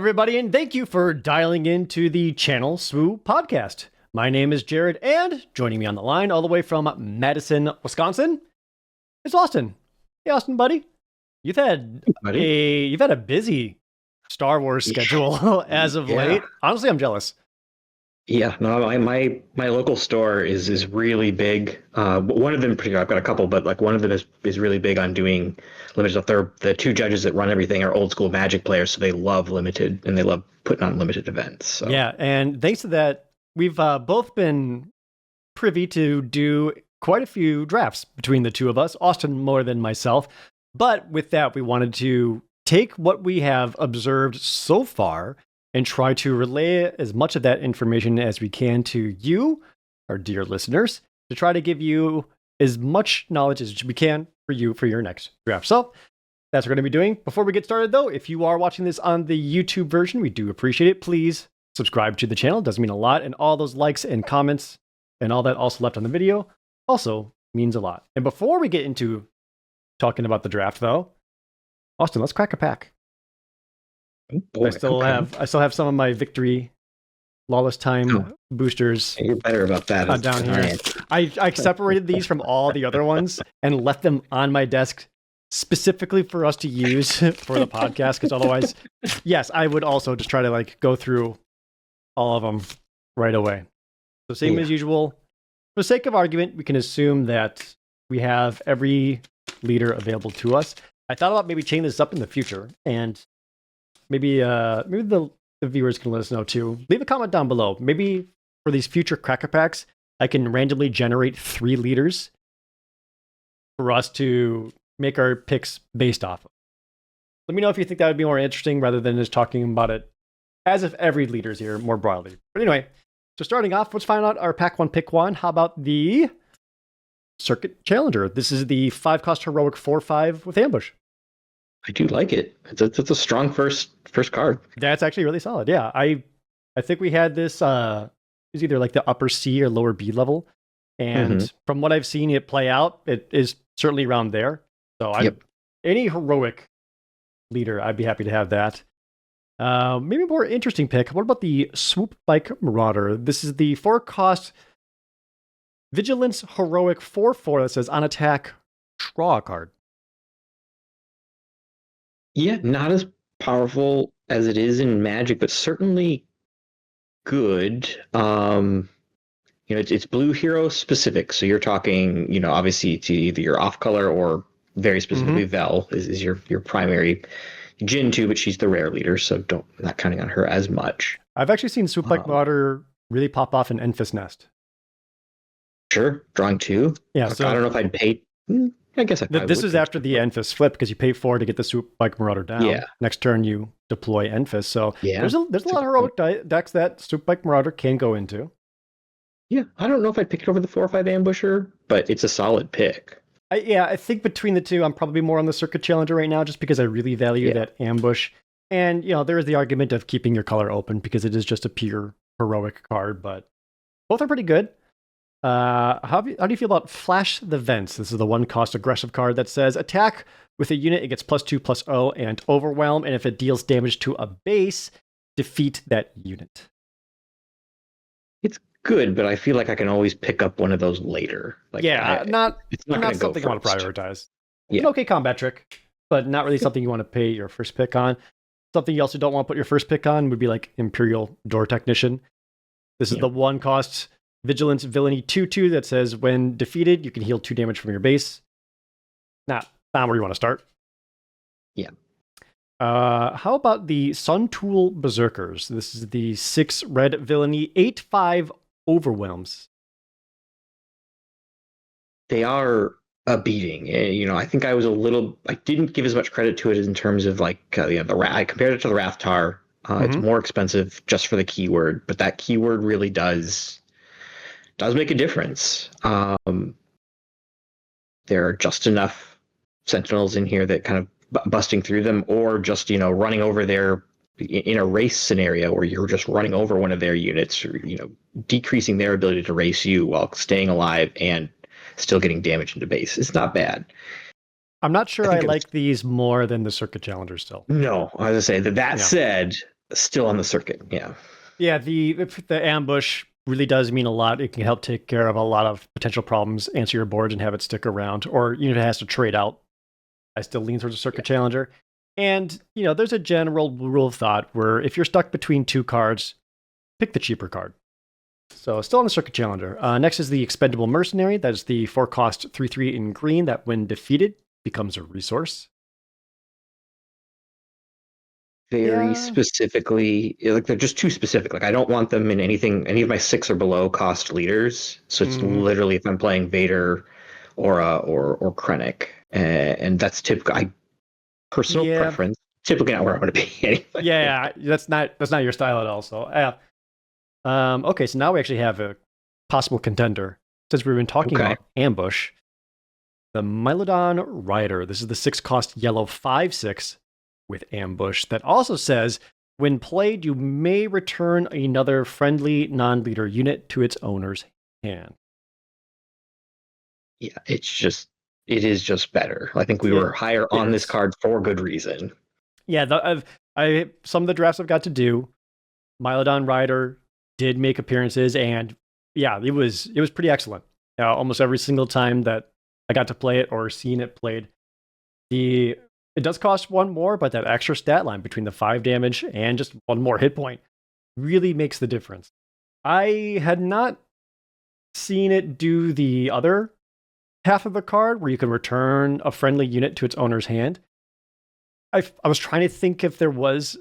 everybody, and thank you for dialing into the Channel SWU podcast. My name is Jared, and joining me on the line all the way from Madison, Wisconsin, is Austin. Hey, Austin, buddy. You've had a busy Star Wars schedule as of late. Honestly, I'm jealous. Yeah, no, my local store is really big. One of them in particular, I've got a couple, but like one of them is really big on doing limited stuff. The two judges that run everything are old school Magic players, so they love limited and they love putting on limited events. So. Yeah, and thanks to that, we've both been privy to do quite a few drafts between the two of us, Austin more than myself. But with that, we wanted to take what we have observed so far and try to relay as much of that information as we can to you, our dear listeners, to try to give you as much knowledge as we can for you for your next draft. So that's what we're going to be doing. Before we get started, though, if you are watching this on the YouTube version, we do appreciate it. Please subscribe to the channel. It does mean a lot. And all those likes and comments and all that also left on the video also means a lot. And before we get into talking about the draft, though, Austin, let's crack a pack. Oh boy, I still have some of my victory Lawless time boosters. You're better about that down here. I separated these from all the other ones and left them on my desk specifically for us to use for the podcast. Because otherwise, yes, I would also just try to like go through all of them right away. So same as usual. For the sake of argument, we can assume that we have every leader available to us. I thought about maybe chaining this up in the future and maybe the viewers can let us know too. Leave a comment down below. Maybe for these future cracker packs, I can randomly generate 3 leaders for us to make our picks based off of. Let me know if you think that would be more interesting rather than just talking about it as if every leader's here more broadly. But anyway, so starting off, let's find out our pack 1, pick 1. How about the Circuit Challenger? This is the 5-cost heroic 4/5 with ambush. I do like it. It's a strong first card. That's actually really solid. Yeah, I think we had this is either like the upper C or lower B level, and from what I've seen it play out, it is certainly around there. So any heroic leader, I'd be happy to have that. Maybe a more interesting pick. What about the Swoop Bike Marauder? This is the 4-cost Vigilance heroic 4/4 that says on attack, draw a card. Yeah, not as powerful as it is in Magic, but certainly good. It's blue hero specific, so you're talking, obviously it's either your off color or very specifically Vel is your primary Jin too, but she's the rare leader, so not counting on her as much. I've actually seen Swoop Like Water really pop off in Enfys Nest. Sure, drawing 2. Yeah, so I don't know if I'd pay. I guess this is after the Enfys flip because you pay 4 to get the Swoop Bike Marauder down. Yeah. Next turn you deploy Enfys. So there's a lot of heroic decks that Swoop Bike Marauder can go into. Yeah, I don't know if I'd pick it over the 4/5 Ambusher, but it's a solid pick. I think between the two, I'm probably more on the Circuit Challenger right now just because I really value that ambush. And, there is the argument of keeping your color open because it is just a pure heroic card, but both are pretty good. How do you feel about Flash the Vents? This is the 1-cost aggressive card that says attack with a unit, it gets +2/+0 and overwhelm, and if it deals damage to a base, defeat that unit. It's good, but I feel like I can always pick up one of those later. It's not something I want to prioritize. It's an okay combat trick, but not really something you want to pay your first pick on. Something you also don't want to put your first pick on would be like Imperial Door Technician. This is the 1-cost Vigilance Villainy 2/2 that says when defeated, you can heal 2 damage from your base. Not where you want to start. Yeah. How about the Sun Tool Berserkers? This is the 6 red villainy 8/5 overwhelms. They are a beating. I think I didn't give as much credit to it in terms of I compared it to the Rathtar. It's more expensive just for the keyword, but that keyword really does make a difference. There are just enough Sentinels in here that kind of busting through them, or just running over their in a race scenario where you're just running over one of their units, or decreasing their ability to race you while staying alive and still getting damage into base. It's not bad. I'm not sure I like these more than the Circuit Challenger still. No, as I say, that said, Still on the circuit, yeah. Yeah, the ambush really does mean a lot. It can help take care of a lot of potential problems, answer your boards, and have it stick around. Or it has to trade out. I still lean towards a circuit challenger. And there's a general rule of thought where if you're stuck between two cards, pick the cheaper card. So still on the circuit challenger. Next is the expendable mercenary. That is the 4-cost 3/3 in green that, when defeated, becomes a resource. Very specifically, like they're just too specific. Like I don't want them in any of my 6 or below cost leaders. So it's literally if I'm playing Vader or Krennic, and that's typical. Personal preference. Typically not where I want to be anyway. Yeah, that's not your style at all. So okay, so now we actually have a possible contender. Since we've been talking about ambush, the Mylodon Rider. This is the 6-cost yellow 5/6 with ambush that also says, when played, you may return another friendly non-leader unit to its owner's hand. Yeah, it is just better. I think we were higher on this card for good reason. Yeah, some of the drafts I've got to do, Mylodon Rider did make appearances, and yeah, it was pretty excellent. Almost every single time that I got to play it or seen it played, it does cost 1 more, but that extra stat line between the 5 damage and just 1 more hit point really makes the difference. I had not seen it do the other half of the card where you can return a friendly unit to its owner's hand. I was trying to think if there was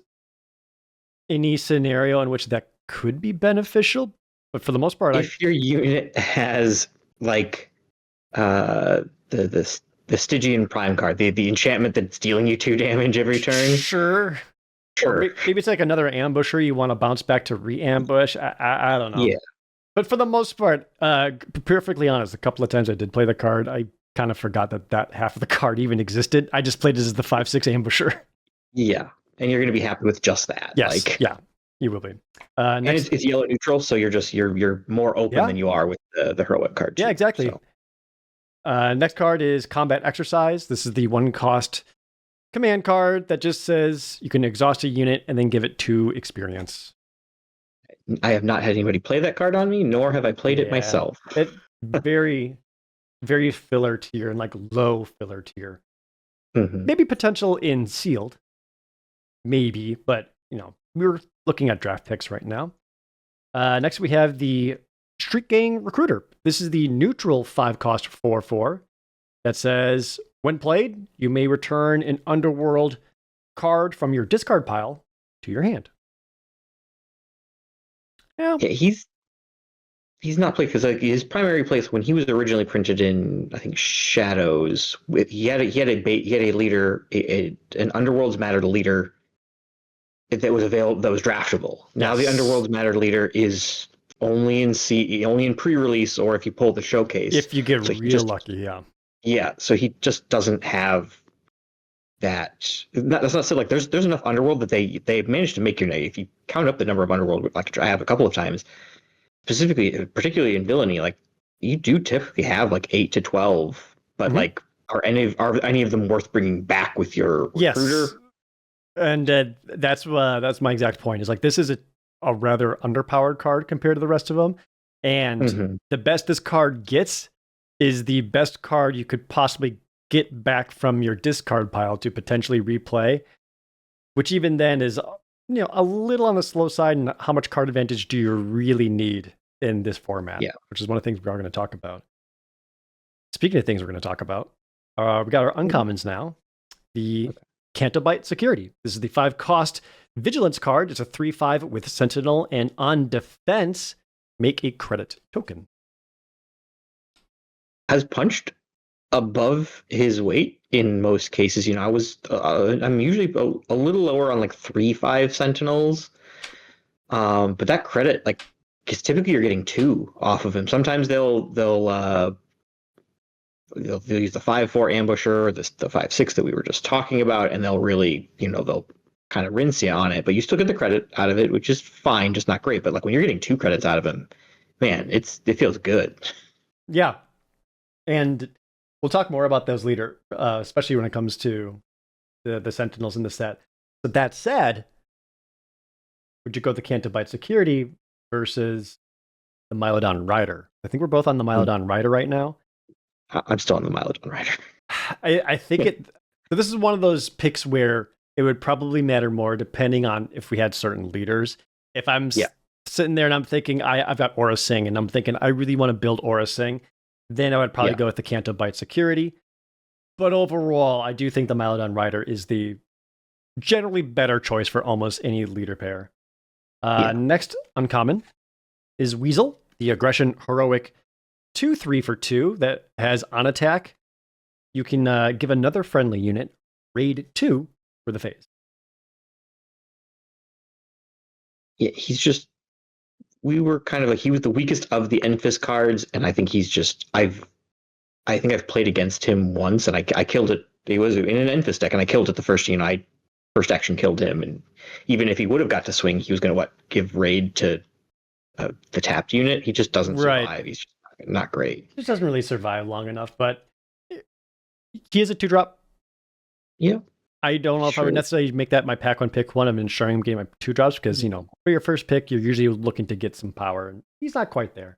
any scenario in which that could be beneficial, but for the most part, if your unit has like the Stygian Prime card, the enchantment that's dealing you 2 damage every turn. Sure. Or maybe it's like another ambusher you want to bounce back to re-ambush. I don't know. Yeah. But for the most part, perfectly honest, a couple of times I did play the card, I kind of forgot that half of the card even existed. I just played it as the 5/6 ambusher. Yeah. And you're going to be happy with just that. Yes. Yeah. You will be. And it's yellow neutral, so you're more open than you are with the heroic card. Yeah, exactly. So. Next card is Combat Exercise. This is the 1-cost command card that just says you can exhaust a unit and then give it 2 experience. I have not had anybody play that card on me, nor have I played it myself. It very, very filler tier and like low filler tier. Mm-hmm. Maybe potential in sealed. Maybe, but we're looking at draft picks right now. Next we have the Street Gang Recruiter. This is the neutral 5-cost 4/4 that says, when played, you may return an Underworld card from your discard pile to your hand. Yeah, he's not played because his primary place when he was originally printed in, I think, Shadows. He had a leader, an Underworld's Mattered leader that was available, that was draftable. Now the Underworld's Mattered leader is only in pre-release, or if you pull the showcase. If you get real lucky, yeah. Yeah, so he just doesn't have that. That's not said like there's enough Underworld that they've managed to make your name. If you count up the number of Underworld, like I have a couple of times, particularly in Villainy, like you do typically have like 8 to 12, but like are any of them worth bringing back with your recruiter? Yes. And that's my exact point. Is like this is a rather underpowered card compared to the rest of them, and the best this card gets is the best card you could possibly get back from your discard pile to potentially replay, which even then is a little on the slow side. And how much card advantage do you really need in this format? Yeah, which is one of the things we are going to talk about. Speaking of things we're going to talk about, we got our uncommons now. The Cantobite Security. This is the 5-cost Vigilance card. It's a 3/5 with Sentinel, and on defense, make a credit token. Has punched above his weight in most cases. I'm usually a little lower on like 3/5 Sentinels, but that credit, like, because typically you're getting 2 off of him. Sometimes they'll use the 5/4 ambusher, the 5/6 that we were just talking about, and they'll really, they'll kind of rinse you on it, but you still get the credit out of it, which is fine, just not great. But like when you're getting 2 credits out of him, man, it feels good. Yeah, and we'll talk more about those later, especially when it comes to the Sentinels in the set. But that said, would you go with the Canto Bite Security versus the Mylodon Rider? I think we're both on the Mylodon Rider right now. I'm still on the Mylodon Rider. I think it. So this is one of those picks where it would probably matter more depending on if we had certain leaders. If I'm sitting there and I'm thinking I've got Aura Sing and I'm thinking I really want to build Aura Sing, then I would probably go with the Canto Bite Security. But overall, I do think the Mylodon Rider is the generally better choice for almost any leader pair. Next uncommon is Weasel, the Aggression Heroic 2/3 for 2 that has on attack. You can give another friendly unit raid 2 for the phase. Yeah, he's just. We were kind of like he was the weakest of the Enfys cards, and I think he's just. I think I've played against him once, and I killed it. He was in an Enfys deck, and I killed it the first. I first action killed him, and even if he would have got to swing, he was going to give raid to the tapped unit. He just doesn't survive. Right. He's just not great. He just doesn't really survive long enough, but he is a 2-drop. Yeah. I don't know if I would necessarily make that my pack 1 pick 1. I'm ensuring I'm getting my 2-drops because, for your first pick, you're usually looking to get some power, and he's not quite there.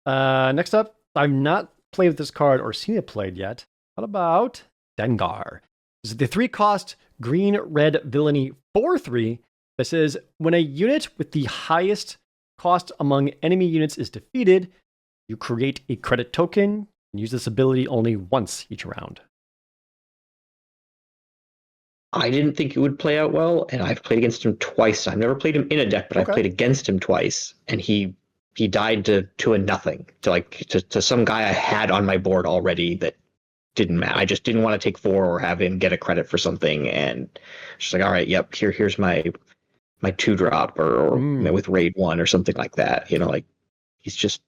Next up, I've not played with this card or seen it played yet. What about Dengar? This is the 3-cost green-red villainy 4/3 that says when a unit with the highest cost among enemy units is defeated, you create a credit token and use this ability only once each round. I didn't think it would play out well, and I've played against him twice. I've never played him in a deck, but I've played against him twice, and he died to a nothing, to some guy I had on my board already that didn't matter. I just didn't want to take 4 or have him get a credit for something, and just like, all right, yep, here's my 2-drop or with raid 1 or something like that. He's just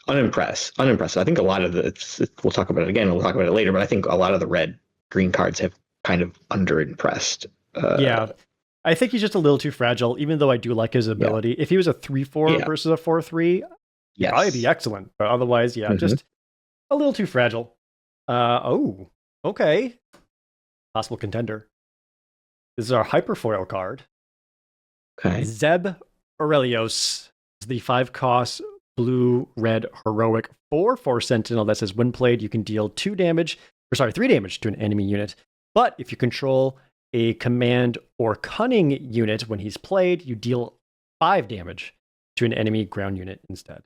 unimpressed. I think a lot of we'll talk about it again. We'll talk about it later, but I think a lot of the red green cards have kind of underimpressed. I think he's just a little too fragile, even though I do like his ability. Yeah. If he was a 3/4 versus a 4/3, he'd probably be excellent. But otherwise, just a little too fragile. Okay. Possible contender. This is our Hyperfoil card. Okay. Zeb Aurelios is the 5-cost blue-red heroic 4/4 Sentinel that says when played, you can deal 3 damage to an enemy unit. But if you control a command or cunning unit when he's played, you deal 5 damage to an enemy ground unit instead.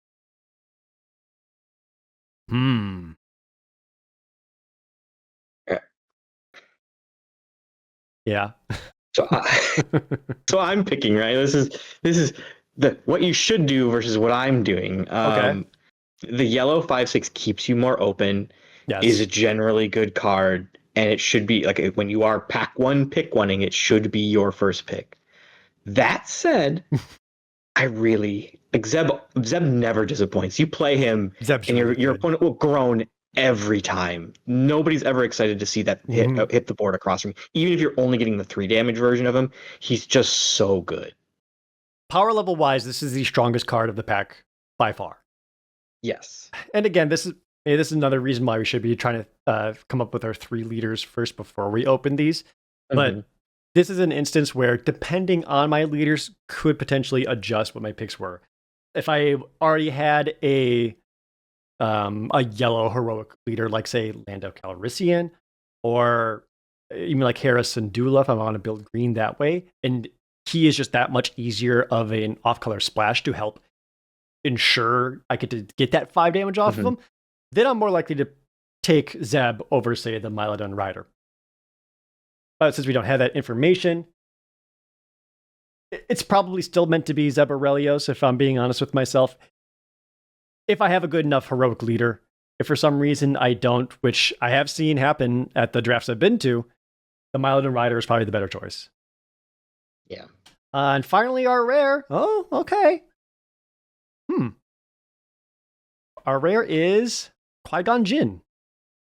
Yeah. So I'm picking, right? This is what you should do versus what I'm doing. Okay. The yellow 5/6 keeps you more open. Yes. Is a generally good card. And it should be like when you are pack 1 pick 1ing, it should be your first pick. That said, I really like Zeb never disappoints. You play him, and your opponent will groan every time. Nobody's ever excited to see that hit the board across from you. Even if you're only getting the 3 damage version of him, he's just so good. Power level wise, this is the strongest card of the pack by far. Yes. And again, this is another reason why we should be trying to come up with our 3 leaders first before we open these. But this is an instance where, depending on my leaders, could potentially adjust what my picks were. If I already had a yellow heroic leader, like say Lando Calrissian, or even like Harrison Dula, if I want to build green that way, and he is just that much easier of an off-color splash to help ensure I get that 5 damage off of him, then I'm more likely to take Zeb over, say, the Mylodon Rider. But since we don't have that information, it's probably still meant to be Zeb Aurelios, if I'm being honest with myself. If I have a good enough heroic leader, if for some reason I don't, which I have seen happen at the drafts I've been to, the Mylodon Rider is probably the better choice. Yeah. And finally, our rare. Oh, okay. Our rare is Qui-Gon Jinn.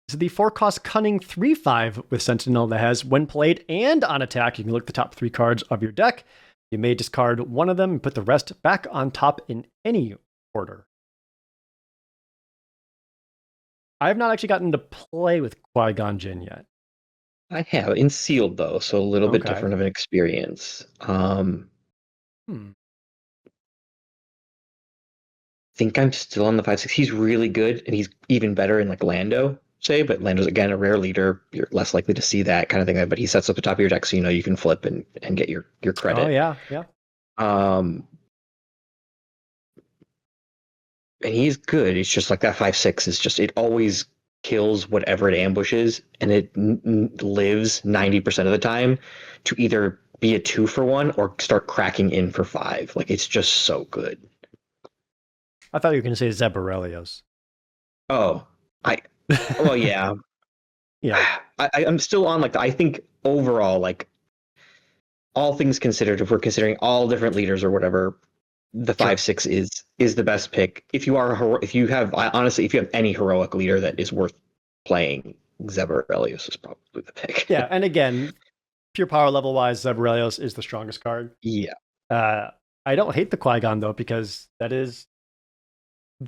This is the 4-cost Cunning 3/5 with Sentinel that has, when played and on attack, you can look at the top 3 cards of your deck. You may discard one of them and put the rest back on top in any order. I have not actually gotten to play with Qui-Gon Jinn yet. I have, in sealed though, so a little bit different of an experience. Hmm. Think I'm still on the 5-6. He's really good, and he's even better in like Lando, say, but Lando's again a rare leader. You're less likely to see that kind of thing. But he sets up the top of your deck, so you know you can flip and get your Oh credit. yeah, yeah. Um, and he's good. It's just like that 5-6 is just it always kills whatever it ambushes, and it lives 90% of the time to either be a 2-for-1 or start cracking in for 5. Like it's just so good. I thought you were going to say Zeb Aurelios. Oh, well, yeah. Yeah. I'm still on like I think overall, like all things considered, if we're considering all different leaders or whatever, the Sure. 5-6 is the best pick. If you are if you have honestly, if you have any heroic leader that is worth playing, Zeb Aurelius is probably the pick. Yeah, and again, pure power level wise, Zeb Aurelios is the strongest card. Yeah. I don't hate the Qui-Gon though, because that is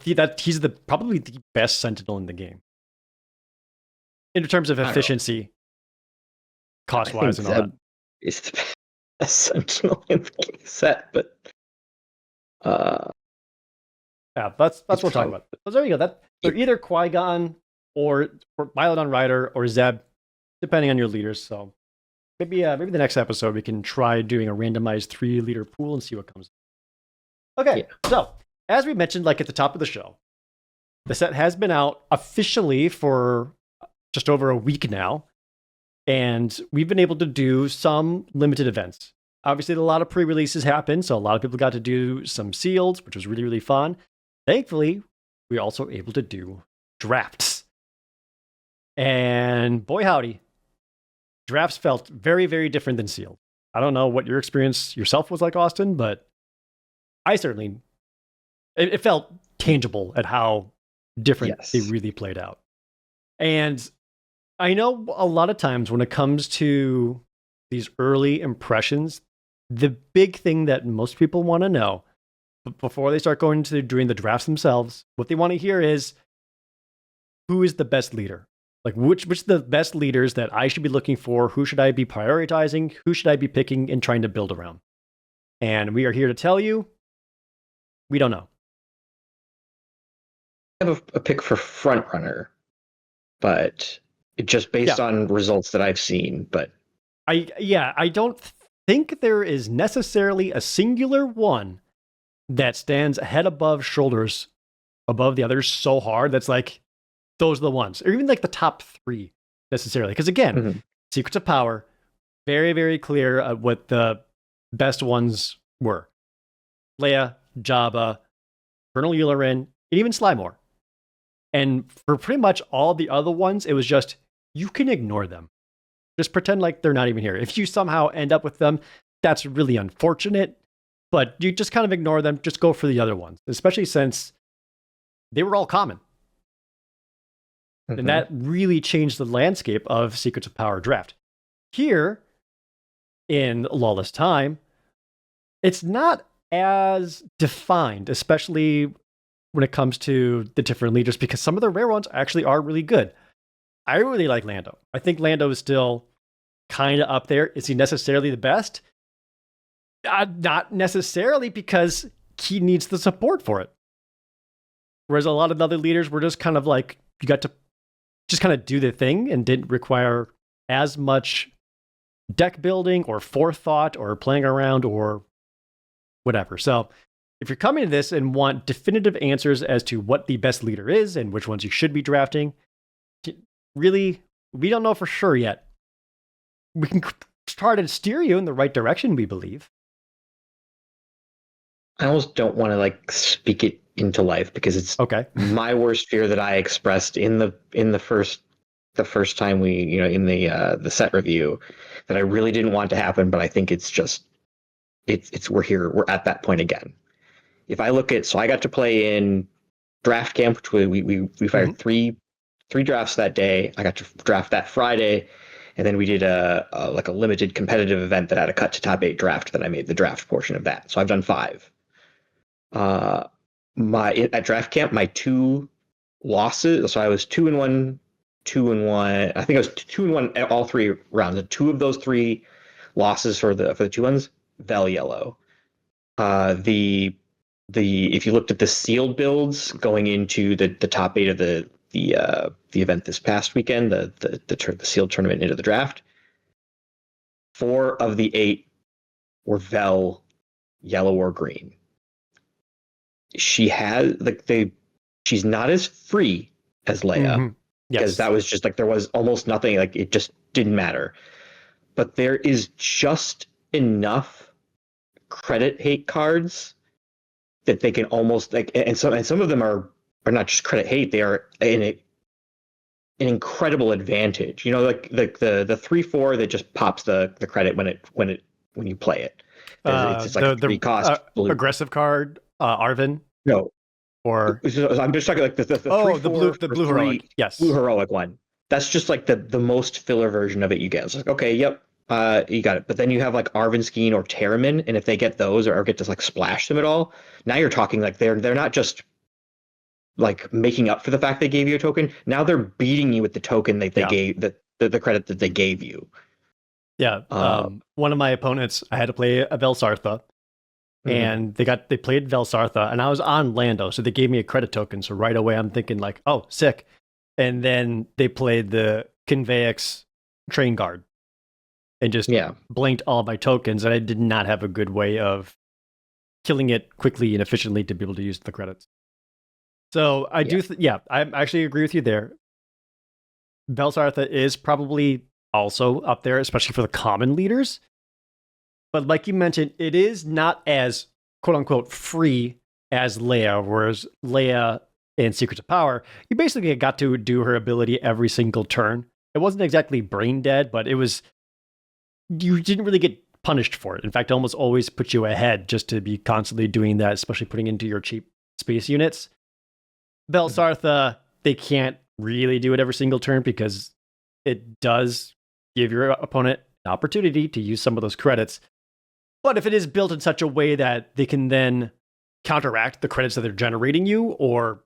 he's probably the best Sentinel in the game in terms of efficiency, cost wise, and all that. Is the best Sentinel in the set, but yeah, that's what we're talking about. So there you go. They're either Qui-Gon or Mylodon Rider or Zeb, depending on your leaders. So maybe the next episode we can try doing a randomized 3-leader pool and see what comes. Okay, so as we mentioned, like at the top of the show, the set has been out officially for just over a week now, and we've been able to do some limited events. Obviously, a lot of pre-releases happened, so a lot of people got to do some sealed, which was really, really fun. Thankfully, we were also able to do drafts. And boy howdy, drafts felt very, very different than sealed. I don't know what your experience yourself was like, Austin, but I certainly, it felt tangible at how different they really played out. And I know a lot of times when it comes to these early impressions, the big thing that most people want to know before they start going to doing the drafts themselves, what they want to hear is, who is the best leader? Like which the best leaders that I should be looking for? Who should I be prioritizing? Who should I be picking and trying to build around? And we are here to tell you, we don't know. I have a pick for front runner, but just based on results that I've seen. But I don't think there is necessarily a singular one that stands head above shoulders above the others so hard that's like those are the ones, or even like the top 3 necessarily. Because again, Secrets of Power, very, very clear what the best ones were: Leia, Jabba, Colonel Yularen, and even Slymore. And for pretty much all the other ones, it was just, you can ignore them. Just pretend like they're not even here. If you somehow end up with them, that's really unfortunate, but you just kind of ignore them. Just go for the other ones, especially since they were all common. And that really changed the landscape of Secrets of Power draft. Here, in Lawless Time, it's not as defined, especially when it comes to the different leaders, because some of the rare ones actually are really good. I really like Lando. I think Lando is still kind of up there. Is he necessarily the best? Not necessarily, because he needs the support for it. Whereas a lot of the other leaders were just kind of like, you got to just kind of do the thing and didn't require as much deck building or forethought or playing around or whatever. So if you're coming to this and want definitive answers as to what the best leader is and which ones you should be drafting, really, we don't know for sure yet. We can try to steer you in the right direction, we believe. I almost don't want to like speak it into life, because it's my worst fear that I expressed in the first time we, in the set review, that I really didn't want to happen, but I think it's just we're at that point again. If I look at, so I got to play in draft camp, which we fired three drafts that day. I got to draft that Friday, and then we did a limited competitive event that had a cut to top 8 draft that I made the draft portion of that. So I've done 5. At draft camp, my 2 losses. So I was 2-1, 2-1. I think I was 2-1 all 3 rounds. And 2 of those 3 losses for the 2 ones, Vel Yellow. The if you looked at the sealed builds going into the top 8 of the event this past weekend, the sealed tournament into the draft, 4 of the 8 were Vel, yellow or green. She has she's not as free as Leia, because that was just like there was almost nothing, like it just didn't matter. But there is just enough credit hate cards that they can almost like, and some of them are not just credit hate, they are an incredible advantage. You know, like the 3/4 that just pops the credit when you play it. It's like the 3 cost aggressive card, Arvin. No, or I'm just talking like the blue heroic. Yes, blue heroic one. That's just like the most filler version of it you get. It's like, okay, yep, you got it. But then you have like Arvin Skeen or Terramin, and if they get those or get to like splash them at all, now you're talking like they're not just like making up for the fact they gave you a token. Now they're beating you with the token that they gave, the credit that they gave you. Yeah. One of my opponents, I had to play a Velsartha, and they played Velsartha, and I was on Lando, so they gave me a credit token. So right away, I'm thinking like, oh, sick. And then they played the Convex Train Guard, and just blinked all of my tokens, and I did not have a good way of killing it quickly and efficiently to be able to use the credits. So I do, I actually agree with you there. Velsartha is probably also up there, especially for the common leaders. But like you mentioned, it is not as quote unquote free as Leia, whereas Leia in Secrets of Power, you basically got to do her ability every single turn. It wasn't exactly brain dead, but it was, you didn't really get punished for it. In fact, it almost always put you ahead just to be constantly doing that, especially putting into your cheap space units. Velsartha, they can't really do it every single turn because it does give your opponent an opportunity to use some of those credits. But if it is built in such a way that they can then counteract the credits that they're generating you or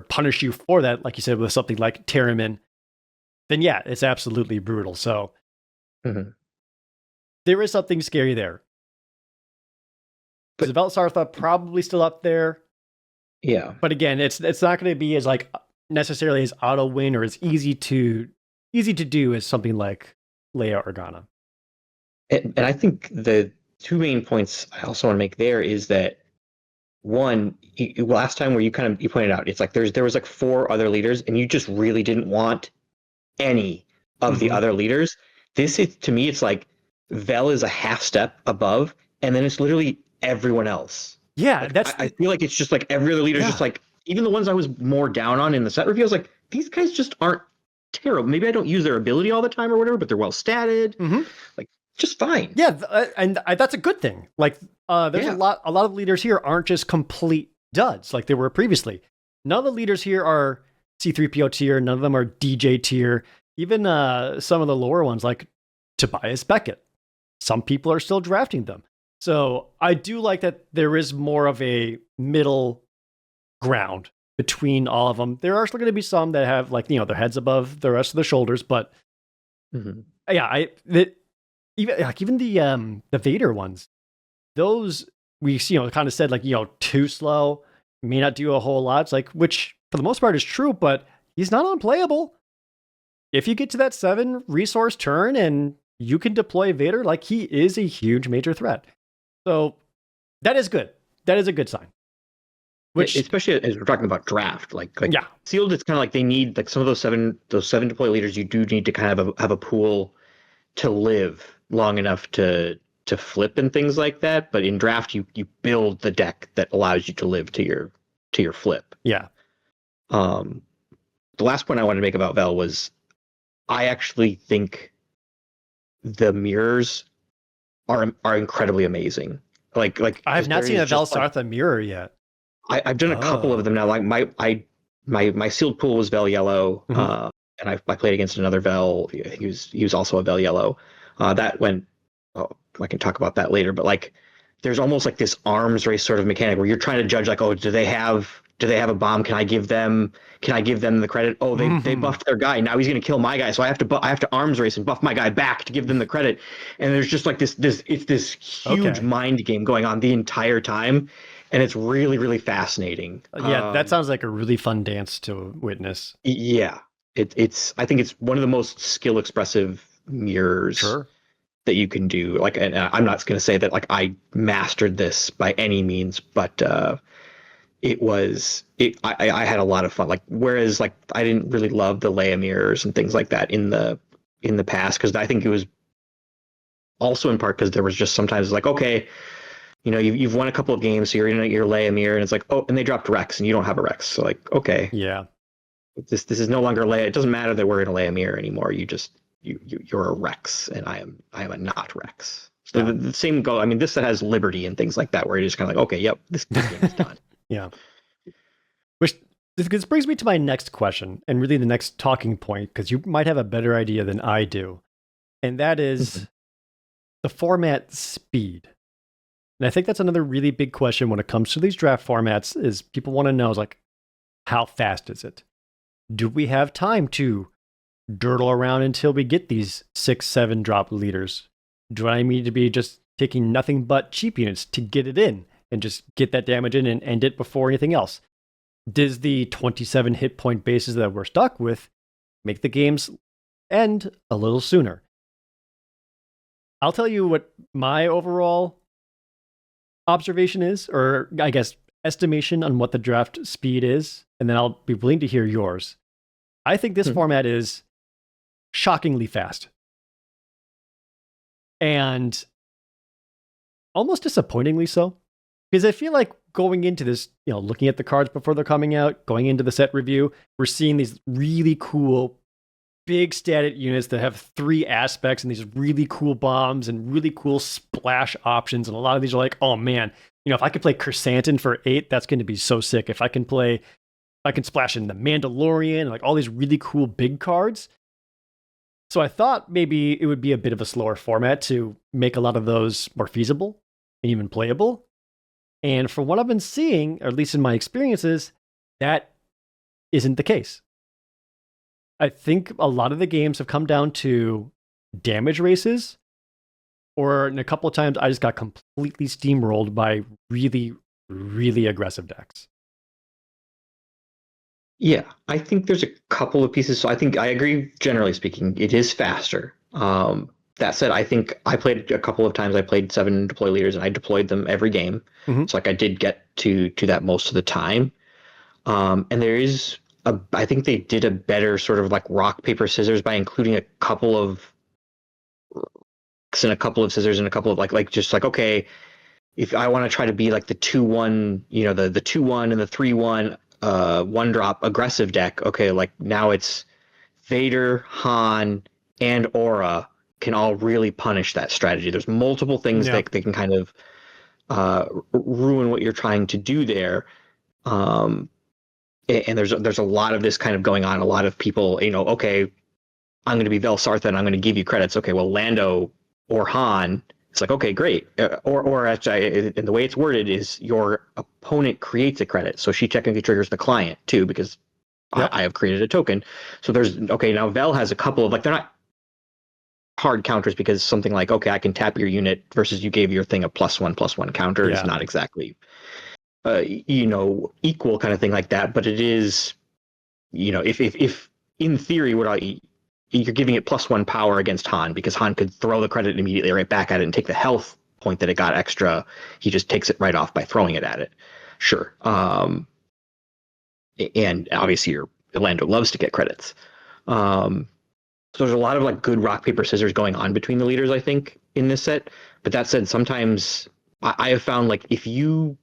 punish you for that, like you said, with something like Terramin, then yeah, it's absolutely brutal. So there is something scary there. But Velsartha probably still up there. Yeah. But again, it's not going to be as like necessarily as auto win or as easy to do as something like Leia Organa. And I think the 2 main points I also want to make there is that one, last time where you pointed out, it's like there was like 4 other leaders and you just really didn't want any of the other leaders. This is, to me, it's like Vel is a half step above, and then it's literally everyone else. Yeah, like, I feel like it's just like every other leader is just like, even the ones I was more down on in the set review, I was like, these guys just aren't terrible. Maybe I don't use their ability all the time or whatever, but they're well statted. Like, just fine. Yeah, and that's a good thing. Like, there's a lot of leaders here aren't just complete duds like they were previously. None of the leaders here are C-3PO tier. None of them are DJ tier. Even some of the lower ones like Tobias Beckett. Some people are still drafting them. So I do like that there is more of a middle ground between all of them. There are still going to be some that have like, their heads above the rest of the shoulders, but even the Vader ones, those we kind of said like, too slow, may not do a whole lot. It's like, which for the most part is true, but he's not unplayable. If you get to that 7 resource turn and you can deploy Vader, like he is a huge major threat. So that is good. That is a good sign. Which, especially as we're talking about draft, like sealed, it's kind of like they need like some of those seven deploy leaders. You do need to kind of have a pool to live long enough to flip and things like that. But in draft, you build the deck that allows you to live to your flip. Yeah. The last point I wanted to make about Vel was, I actually think the mirrors are incredibly amazing. Like I have not seen a Velsartha mirror yet. I've done a couple of them now. Like my sealed pool was Vel yellow, and I played against another Vel. He was also a Vel yellow. That went. Oh, I can talk about that later. But like, there's almost like this arms race sort of mechanic where you're trying to judge like, oh, do they have do they have a bomb? Can I give them the credit? Oh, they buffed their guy. Now he's going to kill my guy. So I have to arms race and buff my guy back to give them the credit. And there's just like this it's this huge mind game going on the entire time. And it's really, really fascinating. Yeah, that sounds like a really fun dance to witness. Yeah. I think it's one of the most skill expressive mirrors that you can do. Like, and I'm not going to say that like I mastered this by any means, but I had a lot of fun. Like, whereas like I didn't really love the Leia mirrors and things like that in the past, because I think it was also in part because there was just sometimes like, okay, you know, you've won a couple of games, so you're in your Leia mirror, and it's like, oh, and they dropped Rex, and you don't have a Rex, so like, okay, yeah, this is no longer Leia. It doesn't matter that we're in a Leia mirror anymore. You're a Rex, and I am a not Rex. So the same go. I mean, this set has Liberty and things like that, where you're just kind of like, okay, yep, this game is done. Yeah. Which this brings me to my next question, and really the next talking point, because you might have a better idea than I do, and that is the format speed. And I think that's another really big question when it comes to these draft formats. Is people want to know is like, how fast is it? Do we have time to dirtle around until we get these 6-7 drop leaders? Do I need to be just taking nothing but cheap units to get it in and just get that damage in and end it before anything else? Does the 27 hit point bases that we're stuck with make the games end a little sooner? I'll tell you what my overall observation is, or I guess estimation on what the draft speed is, and then I'll be willing to hear yours. I think this format is shockingly fast. And almost disappointingly so. Because I feel like going into this, you know, looking at the cards before they're coming out, going into the set review, we're seeing these really cool, big static units that have 3 aspects and these really cool bombs and really cool splash options. And a lot of these are like, oh man, you know, if I could play Chrysanthemum for 8, that's going to be so sick. If I can splash in the Mandalorian and like all these really cool big cards. So I thought maybe it would be a bit of a slower format to make a lot of those more feasible and even playable. And from what I've been seeing, or at least in my experiences, that isn't the case. I think a lot of the games have come down to damage races, or in a couple of times I just got completely steamrolled by really, really aggressive decks. Yeah, I think there's a couple of pieces. So I think I agree, generally speaking, it is faster. That said, I think I played a couple of times. I played 7 deploy leaders, and I deployed them every game. So like I did get to that most of the time. And there is I think they did a better sort of like rock, paper, scissors by including a couple of rocks and a couple of scissors and a couple of like just like, okay, if I want to try to be like the 2-1, you know, the 2-1 and the 3-1 one drop aggressive deck, okay, like now it's Vader, Han, and Aura can all really punish that strategy. There's multiple things that they can kind of ruin what you're trying to do there. And there's a lot of this kind of going on. A lot of people, you know, okay, I'm going to be Vel Sartha and I'm going to give you credits. Okay, well, Lando or Han, it's like, okay, great. Or actually, and the way it's worded is your opponent creates a credit. So she technically triggers the client too, because I have created a token. So there's, okay, now Vel has a couple of, like, they're not hard counters, because something like, okay, I can tap your unit versus you gave your thing a +1/+1 counter is not exactly you know, equal kind of thing like that. But it is, you know, if in theory, you're giving it +1 power against Han, because Han could throw the credit immediately right back at it and take the health point that it got extra. He just takes it right off by throwing it at it. Sure. And obviously Orlando loves to get credits. So there's a lot of like good rock, paper, scissors going on between the leaders, I think, in this set. But that said, sometimes I have found, like, if you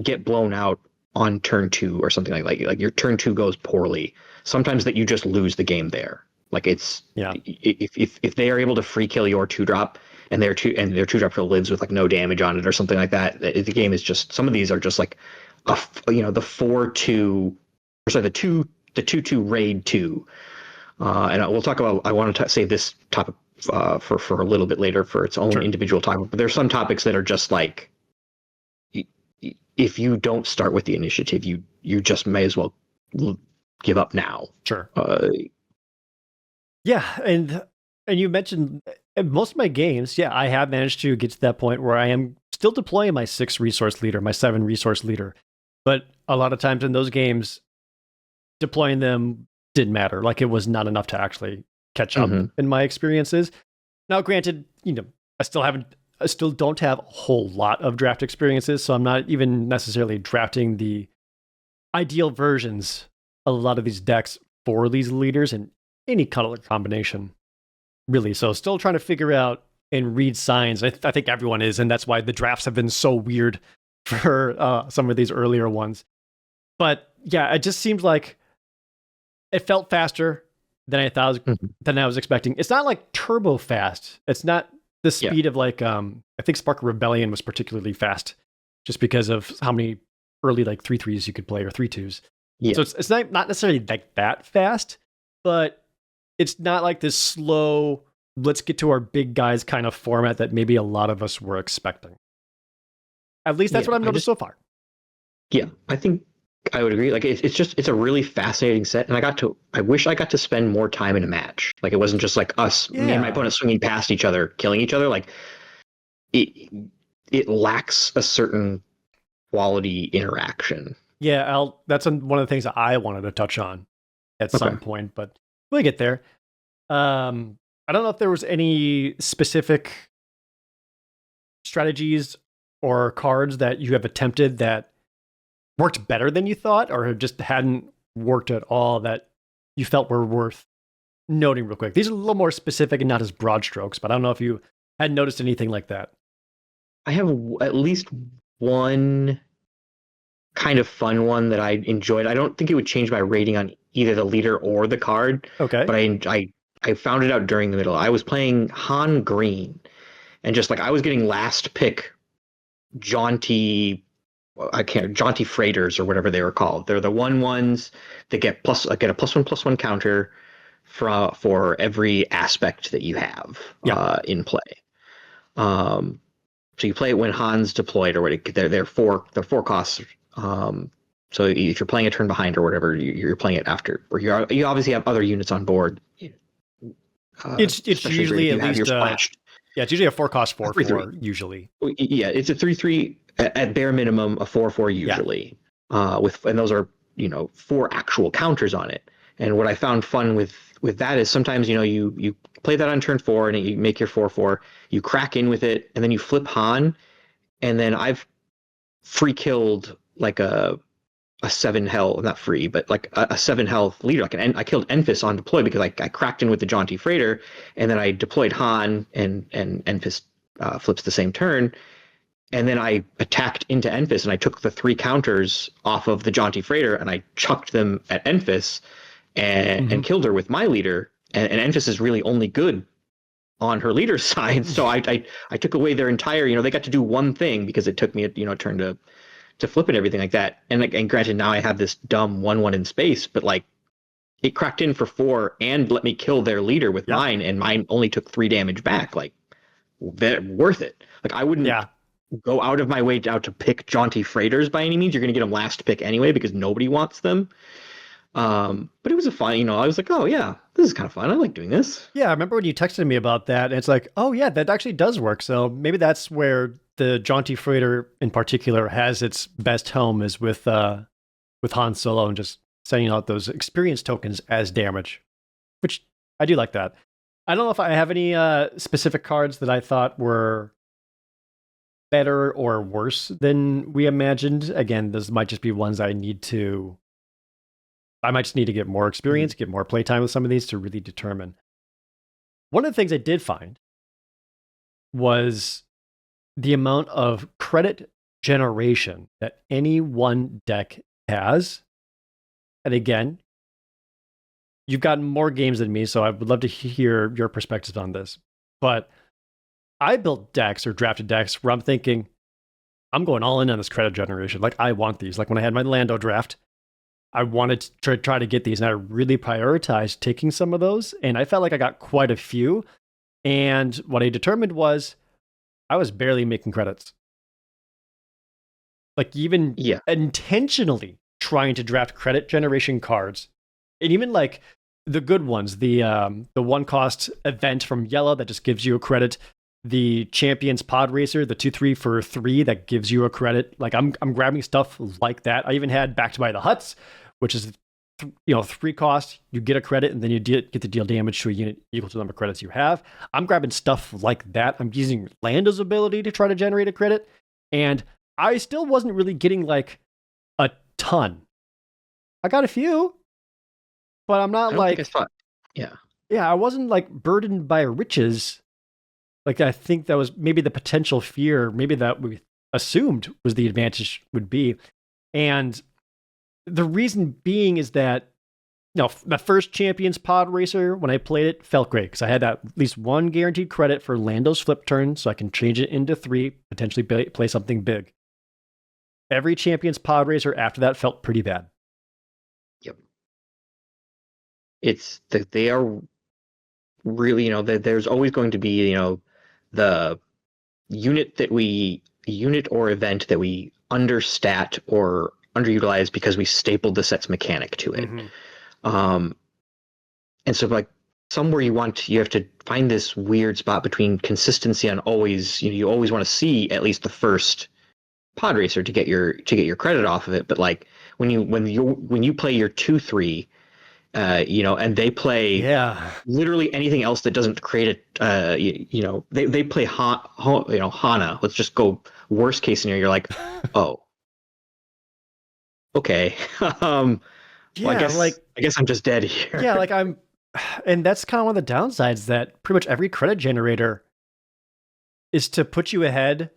get blown out on turn 2 or something like your turn 2 goes poorly, sometimes that you just lose the game there. Like, it's if they are able to free kill your 2-drop and their 2-drop lives with like no damage on it or something like that, the game is just, some of these are just like the 4-2, or sorry, the 2/2 raid 2. And we'll talk about, I want to save this topic for a little bit later for its own individual topic, but there's some topics that are just like, if you don't start with the initiative, you just may as well give up now. Sure. Yeah, and you mentioned in most of my games, yeah, I have managed to get to that point where I am still deploying my 6 resource leader, my 7 resource leader. But a lot of times in those games, deploying them didn't matter. Like, it was not enough to actually catch up in my experiences. Now, granted, I still don't have a whole lot of draft experiences, so I'm not even necessarily drafting the ideal versions of a lot of these decks for these leaders in any color combination, really. So still trying to figure out and read signs. I think everyone is, and that's why the drafts have been so weird for some of these earlier ones. But yeah, it just seemed like it felt faster than I thought than I was expecting. It's not like turbo fast. It's not the speed of like I think Spark Rebellion was particularly fast, just because of how many early like 3/3s you could play or 3/2s. Yeah. So it's not necessarily like that fast, but it's not like this slow, let's get to our big guys kind of format that maybe a lot of us were expecting. At least that's what I've noticed so far. Yeah, I think I would agree. Like it's a really fascinating set, and I wish I got to spend more time in a match. Like, it wasn't just like me and my opponent swinging past each other, killing each other. Like, it lacks a certain quality interaction. Yeah, that's one of the things that I wanted to touch on at some point, but we'll get there. I don't know if there was any specific strategies or cards that you have attempted that worked better than you thought, or just hadn't worked at all that you felt were worth noting real quick. These are a little more specific and not as broad strokes, but I don't know if you had noticed anything like that. I have at least one kind of fun one that I enjoyed. I don't think it would change my rating on either the leader or the card. Okay. But I found it out during the middle. I was playing Han Green, and just like I was getting last pick jaunty freighters or whatever they were called. They're the 1/1s that get a +1/+1 counter for every aspect that you have in play. So you play it when Han's deployed or whatever. They're four costs. So if you're playing a turn behind or whatever, you're playing it after. Or you obviously have other units on board. It's usually at least it's usually a 4-cost 4/4 usually. Yeah, it's a 3/3 at bare minimum, a 4/4 usually. And those are 4 actual counters on it. And what I found fun with that is sometimes you play that on turn 4 and you make your 4/4, you crack in with it, and then you flip Han, and then I've free killed like a 7 health, not free, but like a 7 health leader. I killed Enfys on deploy because I cracked in with the jaunty freighter, and then I deployed Han, and Enfys flips the same turn, and then I attacked into Enfys, and I took the 3 counters off of the jaunty freighter, and I chucked them at Enfys, and killed her with my leader. And Enfys is really only good on her leader's side, so I took away their entire. They got to do one thing because it took me a turn to flip it, everything like that. And granted, now I have this dumb 1/1 in space, but like it cracked in for 4 and let me kill their leader with mine, and mine only took 3 damage back. Like, worth it. Like, I wouldn't go out of my way out to pick jaunty freighters by any means. You're going to get them last pick anyway because nobody wants them. But it was a fun, I was like, oh yeah, this is kind of fun. I like doing this. Yeah, I remember when you texted me about that, and it's like, oh yeah, that actually does work. So maybe that's where the jaunty freighter in particular has its best home, is with Han Solo and just sending out those experience tokens as damage, which I do like that. I don't know if I have any specific cards that I thought were better or worse than we imagined. Again, those might just be ones I might just need to get more experience, get more playtime with some of these to really determine. One of the things I did find was the amount of credit generation that any one deck has. And again, you've gotten more games than me, so I would love to hear your perspectives on this. But I built decks or drafted decks where I'm thinking, I'm going all in on this credit generation. Like, I want these. Like, when I had my Lando draft, I wanted to try to get these, and I really prioritized taking some of those, and I felt like I got quite a few. And what I determined was I was barely making credits. Like even Yeah. intentionally trying to draft credit generation cards, and even like the good ones, the one cost event from yellow that just gives you a credit, the Champions Pod Racer, the 2/3 for 3 that gives you a credit. Like I'm grabbing stuff like that. I even had Back to Buy the Huts, which is 3 cost, you get a credit, and then you get to deal damage to a unit equal to the number of credits you have. I'm grabbing stuff like that. I'm using Lando's ability to try to generate a credit, and I still wasn't really getting like a ton. I got a few, but I'm not like, yeah. I wasn't like burdened by riches. Like I think that was maybe the potential fear, maybe that we assumed was the advantage would be. And the reason being is that, the first Champions Pod Racer, when I played it, felt great because I had at least 1 guaranteed credit for Lando's flip turn, so I can change it into 3, potentially play something big. Every Champions Pod Racer after that felt pretty bad. Yep. It's that they are really, there's always going to be, the unit or event that we understat or underutilized because we stapled the set's mechanic to it. And so like somewhere you have to find this weird spot between consistency and always, you always want to see at least the first pod racer to get your credit off of it. But like when you play your 2/3, and they play literally anything else that doesn't create they play Hana. Let's just go worst case scenario. You're like, oh, okay. Well, I guess I'm just dead here. Yeah, like and that's kind of one of the downsides, that pretty much every credit generator is to put you ahead,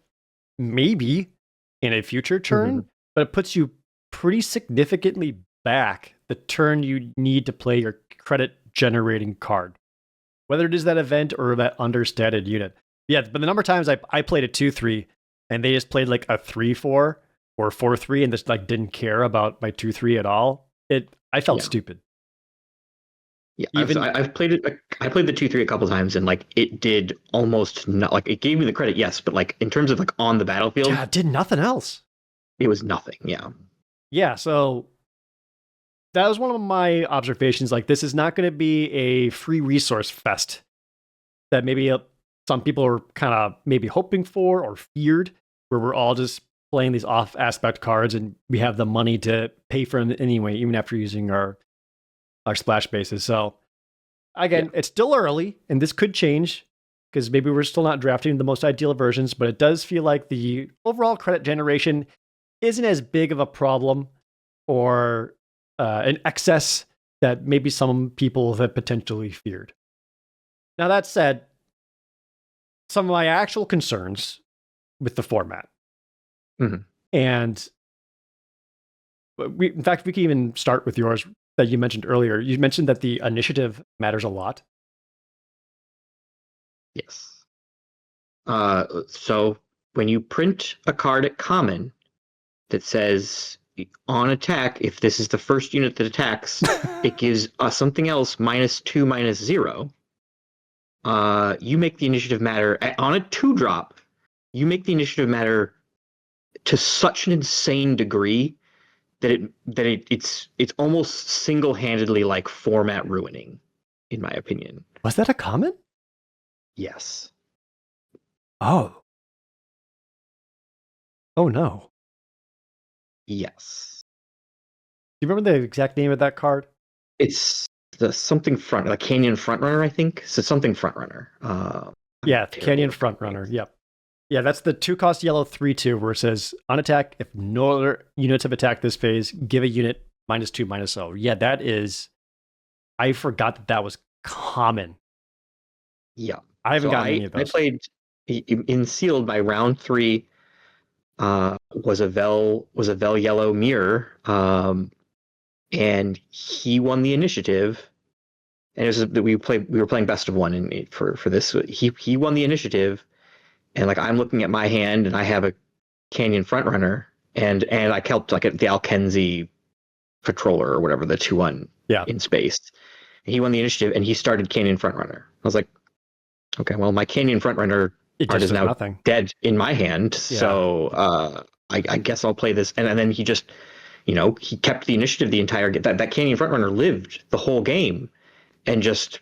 maybe in a future turn, but it puts you pretty significantly back the turn you need to play your credit generating card, whether it is that event or that understated unit. Yeah, but the number of times I played a 2/3 and they just played like a 3/4 or 4/3 and just like didn't care about my 2/3 at all. I felt stupid. Yeah, I've played it. I played the 2/3 a couple times, and like it did almost not, like it gave me the credit, yes, but like in terms of like on the battlefield, it did nothing else. It was nothing. Yeah. So that was one of my observations. Like, this is not going to be a free resource fest that maybe some people are kind of maybe hoping for or feared, where we're all just playing these off aspect cards and we have the money to pay for them anyway, even after using our splash bases. So again, it's still early and this could change because maybe we're still not drafting the most ideal versions, but it does feel like the overall credit generation isn't as big of a problem or an excess that maybe some people have potentially feared. Now, that said, some of my actual concerns with the format. And in fact, we can even start with yours that you mentioned earlier. You mentioned that the initiative matters a lot. Yes. So when you print a card at common that says on attack, if this is the first unit that attacks, it gives something else -2, -0. You make the initiative matter on a 2-drop. You make the initiative matter to such an insane degree that it's almost single-handedly like format ruining, in my opinion. Was that a comment? Yes. Oh no. Yes. Do you remember the exact name of that card? It's the something front, like Canyon Frontrunner, I think. So something Frontrunner. Canyon Frontrunner. Yep. Yeah, that's the 2-cost yellow 3/2 where it says on attack, if no other units have attacked this phase, give a unit -2, -0. Yeah, that is. I forgot that was common. Yeah, I haven't gotten any of those. I played in sealed. By round 3 was a Vel yellow mirror, and he won the initiative. And it was we were playing best of one, and for this he won the initiative. And like I'm looking at my hand, and I have a Canyon Frontrunner, and I helped like the Alkenzi Patroller or whatever, the 2/1 in space. And he won the initiative, and he started Canyon Frontrunner. I was like, okay, well, my Canyon Frontrunner card is now dead in my hand. Yeah. So I guess I'll play this. And then he just, he kept the initiative the entire game. That Canyon Frontrunner lived the whole game and just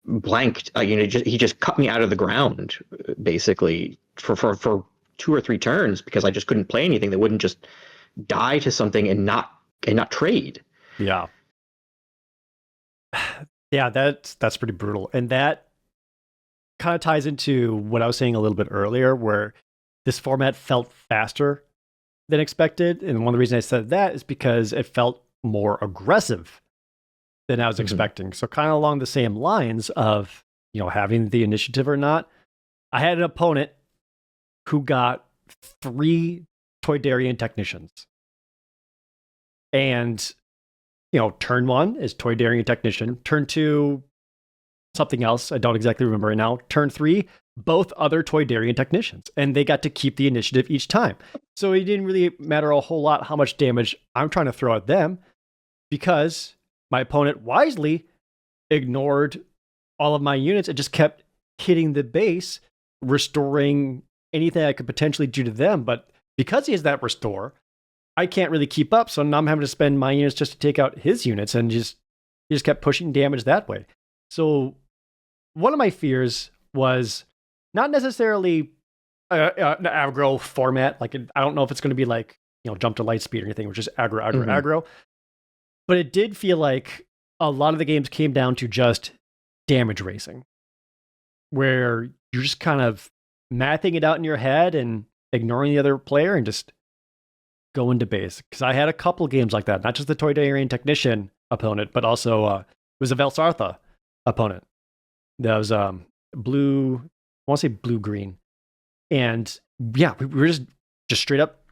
blanked. He just cut me out of the ground basically for 2 or 3 turns because I just couldn't play anything that wouldn't just die to something and not trade. Yeah. Yeah, that's pretty brutal. And that kind of ties into what I was saying a little bit earlier, where this format felt faster than expected. And one of the reasons I said that is because it felt more aggressive than I was expecting. So kind of along the same lines of, having the initiative or not. I had an opponent who got 3 Toydarian technicians. And, turn 1 is Toydarian technician. Turn 2, something else. I don't exactly remember right now. Turn 3, both other Toydarian technicians. And they got to keep the initiative each time. So it didn't really matter a whole lot how much damage I'm trying to throw at them, because my opponent wisely ignored all of my units and just kept hitting the base, restoring anything I could potentially do to them. But because he has that restore, I can't really keep up. So now I'm having to spend my units just to take out his units, and he just kept pushing damage that way. So one of my fears was not necessarily an aggro format. Like, I don't know if it's going to be like, jump to light speed or anything, which is aggro, aggro. But it did feel like a lot of the games came down to just damage racing, where you're just kind of mathing it out in your head and ignoring the other player and just going to base. Because I had a couple games like that, not just the Toydarian technician opponent, but also it was a Velsartha opponent. That was blue, I want to say blue-green. And yeah, we were just straight up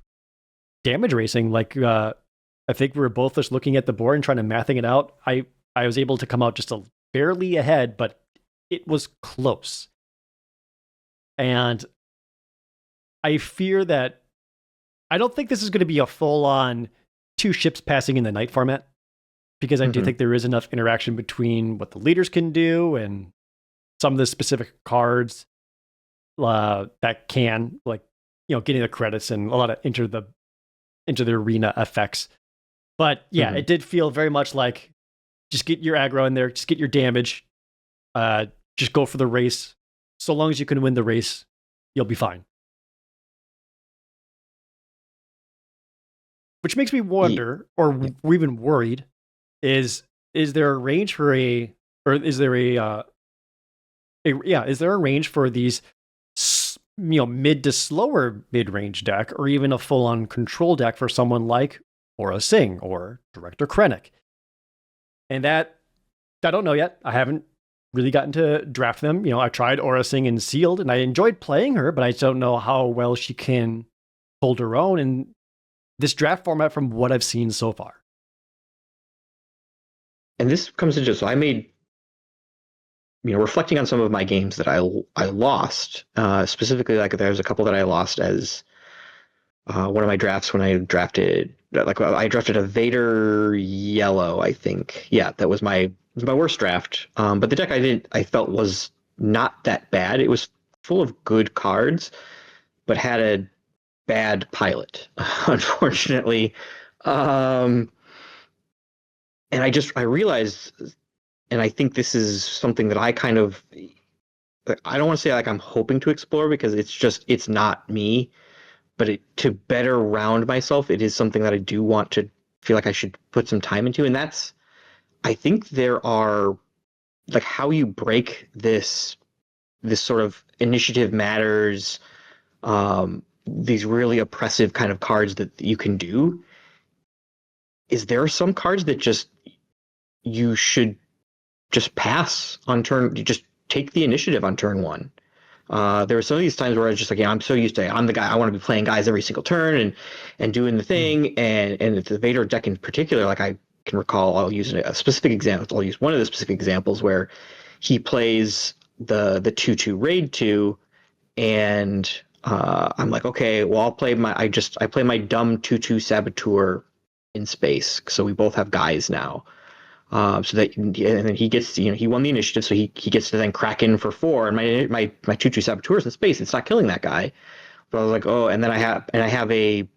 damage racing. Like, I think we were both just looking at the board and trying to mathing it out. I was able to come out just barely ahead, but it was close. And I fear that I don't think this is going to be a full-on 2 ships passing in the night format, because I do think there is enough interaction between what the leaders can do and some of the specific cards that can, like, getting the credits and a lot of into the arena effects. But yeah, it did feel very much like, just get your aggro in there, just get your damage, just go for the race. So long as you can win the race, you'll be fine. Which makes me wonder, or even worried, is there a range for is there a range for these mid to slower mid-range deck, or even a full-on control deck for someone like Aura Singh or Director Krennic? And that, I don't know yet. I haven't really gotten to draft them. I tried Aura Singh in Sealed, and I enjoyed playing her, but I don't know how well she can hold her own in this draft format from what I've seen so far. And this comes into, so I made, reflecting on some of my games that I lost, specifically, like, there's a couple that I lost as one of my drafts when I drafted a Vader yellow, I think. Yeah, that was my worst draft. But the deck I felt was not that bad. It was full of good cards, but had a bad pilot, unfortunately. And I realized, and I think this is something that I kind of, I don't want to say like I'm hoping to explore, because it's not me, but to better round myself, it is something that I do want to feel like I should put some time into. And that's, I think there are, like, how you break this sort of initiative matters, these really oppressive kind of cards that you can do. Is there some cards that you should just pass on turn, you just take the initiative on turn 1? There were some of these times where I was just like, I'm so used to, I'm the guy, I want to be playing guys every single turn and doing the thing. And the Vader deck in particular, like, I can recall, I'll use a specific example. I'll use one of the specific examples where he plays the 2/2 raid 2, and I'm like, okay, well, I play my dumb 2/2 saboteur in space, so we both have guys now. So that, and then he gets, he won the initiative, so he gets to then crack in for 4, and my 2/2 saboteurs in space, it's not killing that guy. But I was like, oh, and then I have the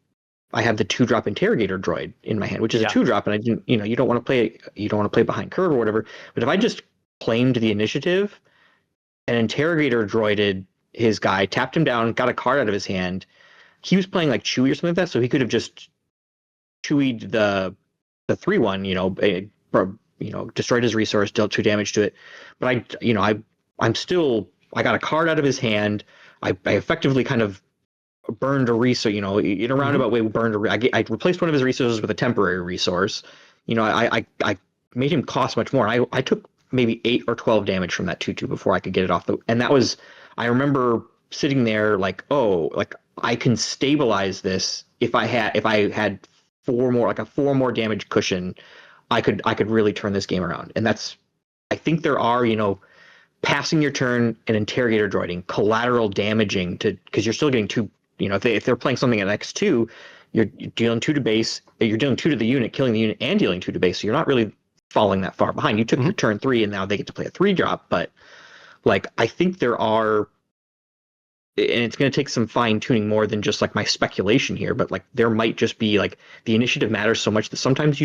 2-drop interrogator droid in my hand, which is a 2-drop, and I didn't, you don't want to play behind curve or whatever. But if I just claimed the initiative, an interrogator droided his guy, tapped him down, got a card out of his hand. He was playing like Chewie or something like that, so he could have just Chewied the 3/1, destroyed his resource, dealt 2 damage to it. But I got a card out of his hand. I effectively kind of burned a resource, in a roundabout way, I replaced one of his resources with a temporary resource. I made him cost much more. I took maybe 8 or 12 damage from that 2/2 before I could get it off and that was, I remember sitting there like, oh, like I can stabilize this if I had 4 more, like a 4 more damage cushion, I could really turn this game around. And I think there are, passing your turn and interrogator droiding, collateral damaging because you're still getting 2, if they're playing something at X2, you're dealing 2 to base, you're dealing 2 to the unit, killing the unit and dealing 2 to base. So you're not really falling that far behind. You took your turn 3 and now they get to play a 3-drop. But like, I think there are, and it's going to take some fine tuning more than just like my speculation here, but like there might just be like the initiative matters so much that sometimes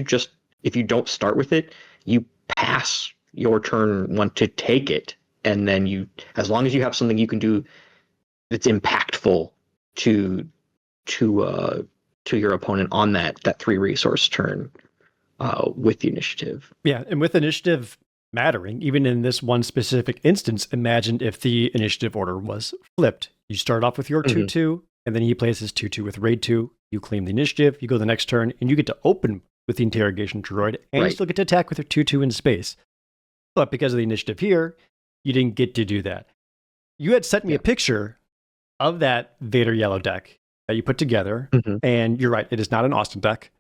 if you don't start with it, you pass your turn 1 to take it. And then as long as you have something you can do that's impactful to your opponent on that 3 resource turn with the initiative. Yeah, and with initiative mattering, even in this one specific instance, imagine if the initiative order was flipped. You start off with your 2/2, and then he plays his 2/2 with raid 2. You claim the initiative, you go the next turn, and you get to open with the interrogation droid, and you still get to attack with your 2/2 in space. But because of the initiative here, you didn't get to do that. You had sent me a picture of that Vader yellow deck that you put together, and you're right, it is not an Austin deck.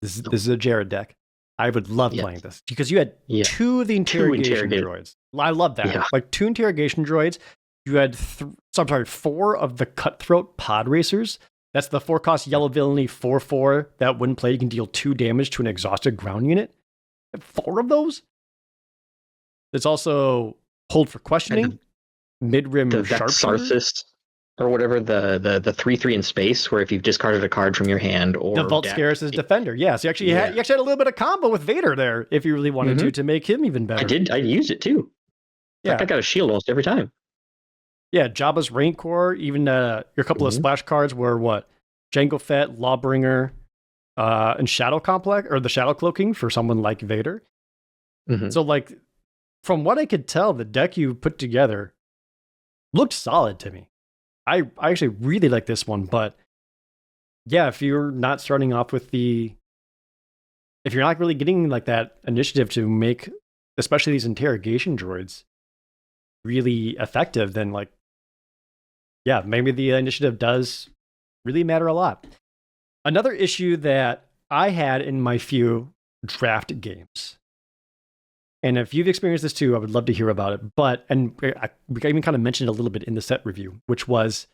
This is a Jared deck. I would love playing this because you had 2 of the interrogation droids. I love that. Yeah. Like 2 interrogation droids. You had 4 of the cutthroat pod racers. That's the 4-cost yellow villainy 4/4 that when played you can deal 2 damage to an exhausted ground unit. 4 of those. There's also hold for questioning, mid-rim sharpshooter. Or whatever, the 3/3 in space, where if you've discarded a card from your hand, or the Vault Scarus' defender. Yeah, so you actually had a little bit of combo with Vader there if you really wanted to make him even better. I used it too. Yeah, I got a shield almost every time. Yeah, Jabba's Rancor, even your couple of splash cards were what? Jango Fett, Lawbringer, and Shadow Complex, or the Shadow Cloaking for someone like Vader. So like, from what I could tell, the deck you put together looked solid to me. I actually really like this one, but yeah, if you're not starting off with if you're not really getting like that initiative to make, especially these interrogation droids, really effective, then like, yeah, maybe the initiative does really matter a lot. Another issue that I had in my few draft games, and if you've experienced this too, I would love to hear about it. We even kind of mentioned it a little bit in the set review, which was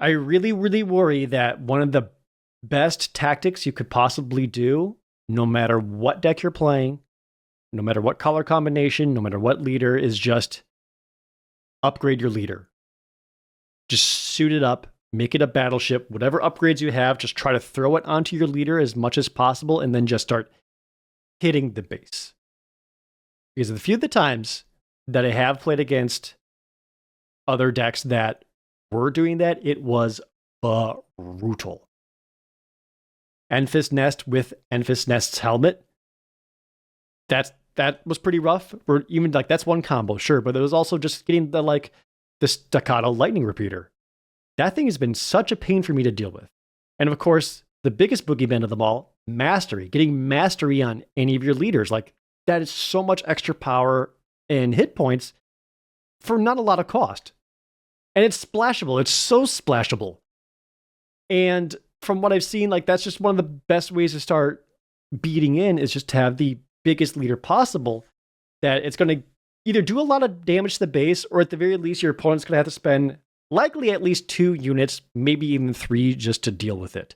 I really, really worry that one of the best tactics you could possibly do, no matter what deck you're playing, no matter what color combination, no matter what leader, is just upgrade your leader. Just suit it up, make it a battleship, whatever upgrades you have, just try to throw it onto your leader as much as possible, and then just start hitting the base. Because of the few of the times that I have played against other decks that were doing that, it was brutal. Enfys Nest with Enfys Nest's helmet. That was pretty rough. Or even like that's one combo, sure, but it was also just getting the staccato lightning repeater. That thing has been such a pain for me to deal with. And of course, the biggest boogeyman of them all, mastery. Getting mastery on any of your leaders. Like, that is so much extra power and hit points for not a lot of cost. And it's splashable. It's so splashable. And from what I've seen, like that's just one of the best ways to start beating in is just to have the biggest leader possible, that it's going to either do a lot of damage to the base, or at the very least, your opponent's going to have to spend likely at least 2 units, maybe even 3, just to deal with it.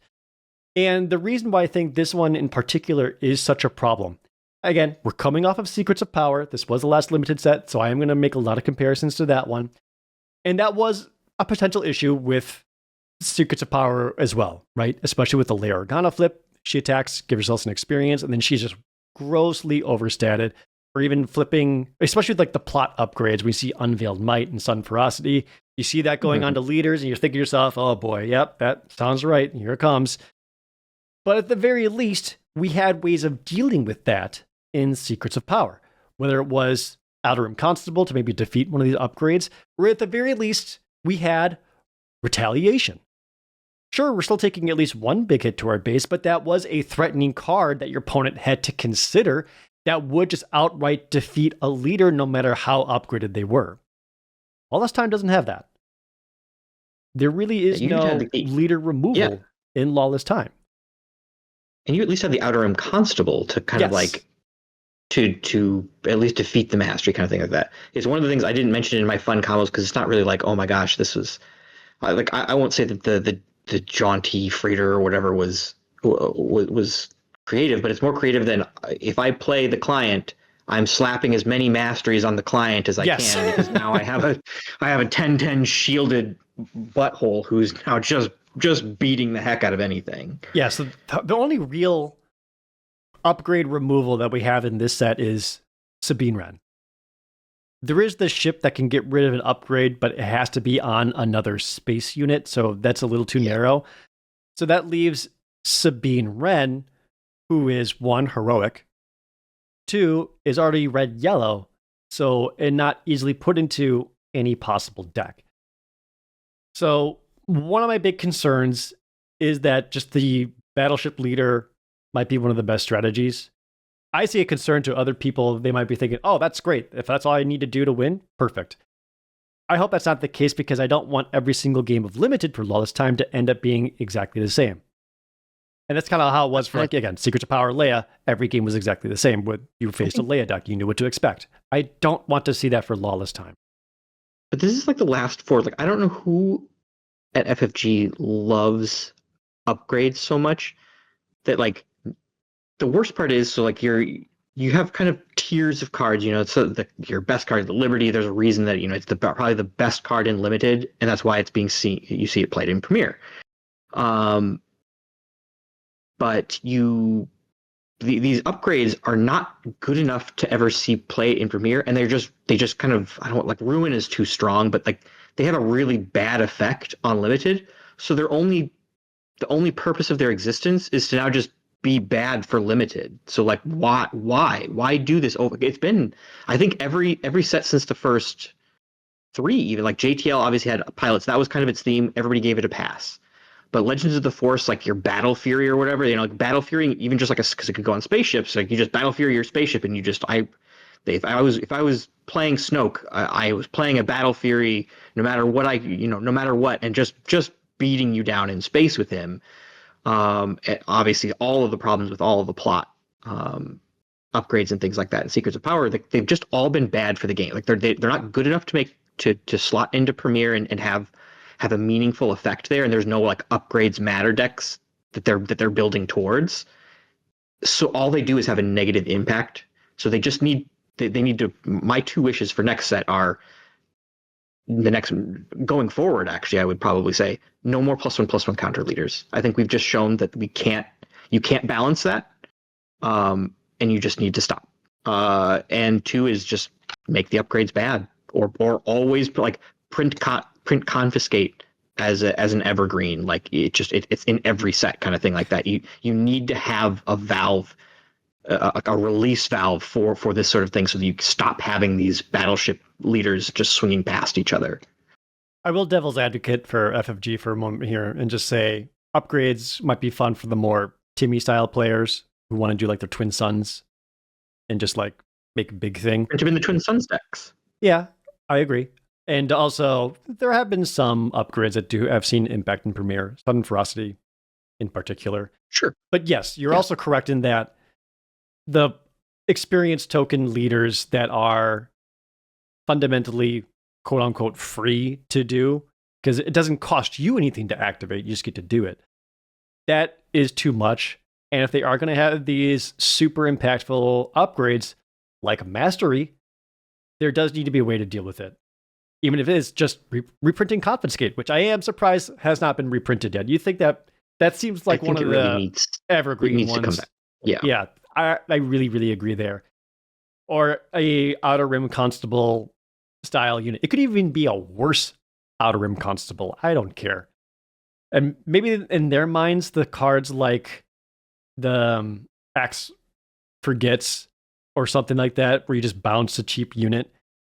And the reason why I think this one in particular is such a problem, again, we're coming off of Secrets of Power. This was the last limited set, so I am going to make a lot of comparisons to that one. And that was a potential issue with Secrets of Power as well, right? Especially with the Leia Organa flip. She attacks, gives herself some experience, and then she's just grossly overstated. Or even flipping, especially with like the plot upgrades, we see Unveiled Might and Sudden Ferocity. You see that going on to leaders, and you're thinking to yourself, oh boy, yep, that sounds right. Here it comes. But at the very least, we had ways of dealing with that in Secrets of Power. Whether it was Outer Rim Constable to maybe defeat one of these upgrades, or at the very least, we had Retaliation. Sure, we're still taking at least one big hit to our base, but that was a threatening card that your opponent had to consider that would just outright defeat a leader no matter how upgraded they were. Lawless Time doesn't have that. There really is no leader removal in Lawless Time. And you at least have the Outer Rim Constable to kind of like to at least defeat the mastery kind of thing like that. It's one of the things I didn't mention in my fun combos because it's not really like, oh my gosh, this was like I won't say that the jaunty freighter or whatever was creative, but it's more creative than if I play the client, I'm slapping as many masteries on the client as I can because now I have a 10-10 shielded butthole who's now just beating the heck out of anything. Yeah, so the only real upgrade removal that we have in this set is Sabine Wren. There is the ship that can get rid of an upgrade, but it has to be on another space unit, so that's a little too narrow. So that leaves Sabine Wren, who is 1, heroic, 2, is already red-yellow, and not easily put into any possible deck. So one of my big concerns is that just the battleship leader might be one of the best strategies. I see a concern to other people. They might be thinking, oh, that's great. If that's all I need to do to win, perfect. I hope that's not the case because I don't want every single game of Limited for Lawless Time to end up being exactly the same. And that's kind of how it was for, like, again, Secrets of Power Leia. Every game was exactly the same. When you faced a Leia deck, you knew what to expect. I don't want to see that for Lawless Time. But this is like the last four. Like, I don't know who at FFG loves upgrades so much that, like, the worst part is, so like you have kind of tiers of cards, so your best card is the Liberty. There's a reason that, it's probably the best card in Limited, and that's why it's being seen. You see it played in Premier. But these upgrades are not good enough to ever see play in Premier, and they just kind of, I don't like, Ruin is too strong, but like they have a really bad effect on Limited. So the only purpose of their existence is to now just be bad for Limited. So like why do this over? It's been, I think, every set since the first 3, even like JTL obviously had pilots. That was kind of its theme. Everybody gave it a pass. But Legends of the Force, like your Battle Fury or whatever, like Battle Fury, even just like because it could go on spaceships, like you just Battle Fury your spaceship, and if I was playing Snoke, I was playing a Battle Fury no matter what, and just beating you down in space with him. Obviously, all of the problems with all of the plot upgrades and things like that, and Secrets of Power, they've just all been bad for the game. Like they're not good enough to slot into Premier and have a meaningful effect there. And there's no like upgrades matter decks that they're building towards. So all they do is have a negative impact. So they just need they need to. My 2 wishes for next set are the next going forward. Actually, I would probably say no more +1/+1 counter leaders. I think we've just shown that you can't balance that, and you just need to stop. And 2 is just make the upgrades bad, or always like print confiscate as an evergreen. Like it's in every set kind of thing like that. You need to have a valve, a release valve for this sort of thing, so that you stop having these battleship leaders just swinging past each other. I will devil's advocate for FFG for a moment here and just say upgrades might be fun for the more Timmy style players who want to do like their Twin Suns and just like make a big thing. And to be in the Twin Suns decks. Yeah, I agree. And also, there have been some upgrades that have seen impact in Premier, Sudden Ferocity in particular. Sure. But yes, you're also correct in that the experience token leaders that are fundamentally, quote unquote, free to do, because it doesn't cost you anything to activate, you just get to do it. That is too much. And if they are going to have these super impactful upgrades like Mastery, there does need to be a way to deal with it. even if it is just reprinting Confiscate, which I am surprised has not been reprinted yet. You think that seems like one of the evergreen ones? To come back. Yeah, I really, really agree there. Or a Outer Rim Constable style unit. It could even be a worse Outer Rim Constable. I don't care. And maybe in their minds, the cards like the Axe Forgets or something like that, where you just bounce a cheap unit,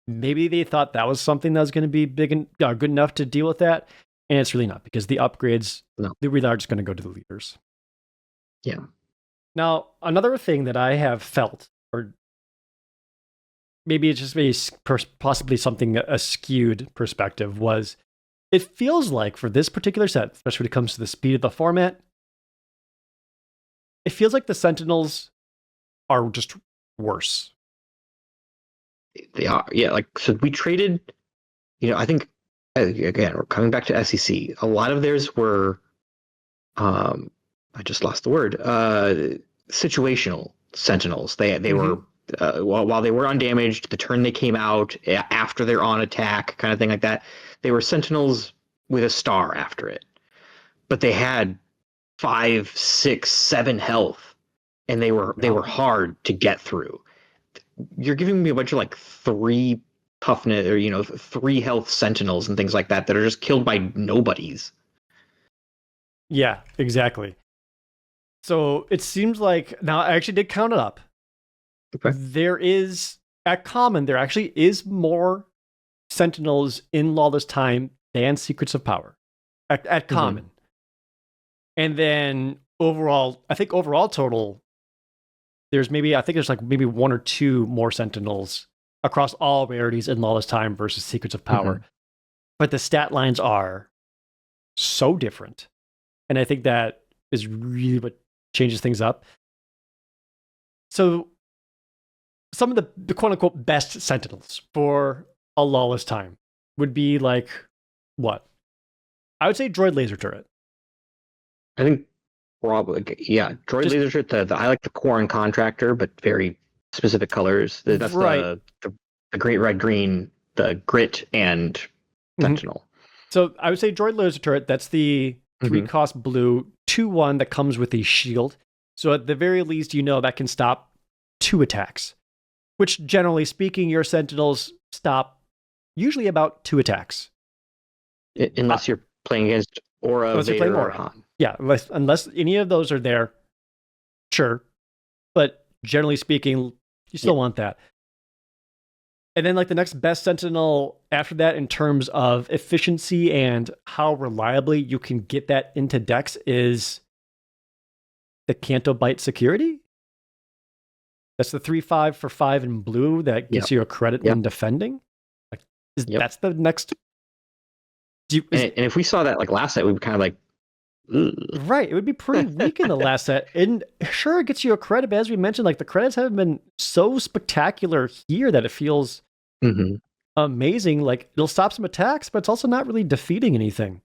maybe they thought that was something that was going to be big and good enough to deal with that. And it's really not, because the upgrades, they really are just going to go to the leaders. Yeah. Now, another thing that I have felt, or maybe it's just possibly something a skewed perspective, was it feels like for this particular set, especially when it comes to the speed of the format, it feels like the Sentinels are just worse. They are, yeah. Like, so we traded, I think, again, we're coming back to SEC. A lot of theirs were, I just lost the word, situational Sentinels. They were, while they were undamaged, the turn they came out, after they're on attack, kind of thing like that, they were Sentinels with a star after it. But they had 5, 6, 7 health, and they were hard to get through. You're giving me a bunch of like 3 toughness, or 3 health Sentinels and things like that are just killed by nobodies. Yeah, exactly. So it seems like, now I actually did count it up. Okay. There is, at common, there actually is more Sentinels in Lawless Time than Secrets of Power at common. And then overall, I think overall total, there's maybe 1 or 2 more Sentinels across all rarities in Lawless Time versus Secrets of Power. But the stat lines are so different. And I think that is really what changes things up. So some of the quote unquote best Sentinels for a Lawless Time would be like, what? I would say Droid Laser Turret. I think probably, yeah. Droid Laser Turret, I like the Quarren Contractor, but very specific colors. That's right. The Great Red Green, the Grit, and Sentinel. So I would say Droid Laser Turret, that's the 3-cost blue 2/1 that comes with a shield. So at the very least, that can stop 2 attacks, which generally speaking, your Sentinels stop usually about 2 attacks. Unless you're playing against Aura, Vader, or Han. Yeah, unless any of those are there, sure. But generally speaking, you still want that. And then like the next best Sentinel after that in terms of efficiency and how reliably you can get that into decks is the Canto Bite Security. That's the 3/5 for 5 in blue that gives you a credit when defending. Like, that's the next. And if we saw that like last set, we were kind of like, right, it would be pretty weak in the last set. And sure, it gets you a credit, but as we mentioned, like the credits haven't been so spectacular here that it feels amazing. Like it'll stop some attacks, but it's also not really defeating anything.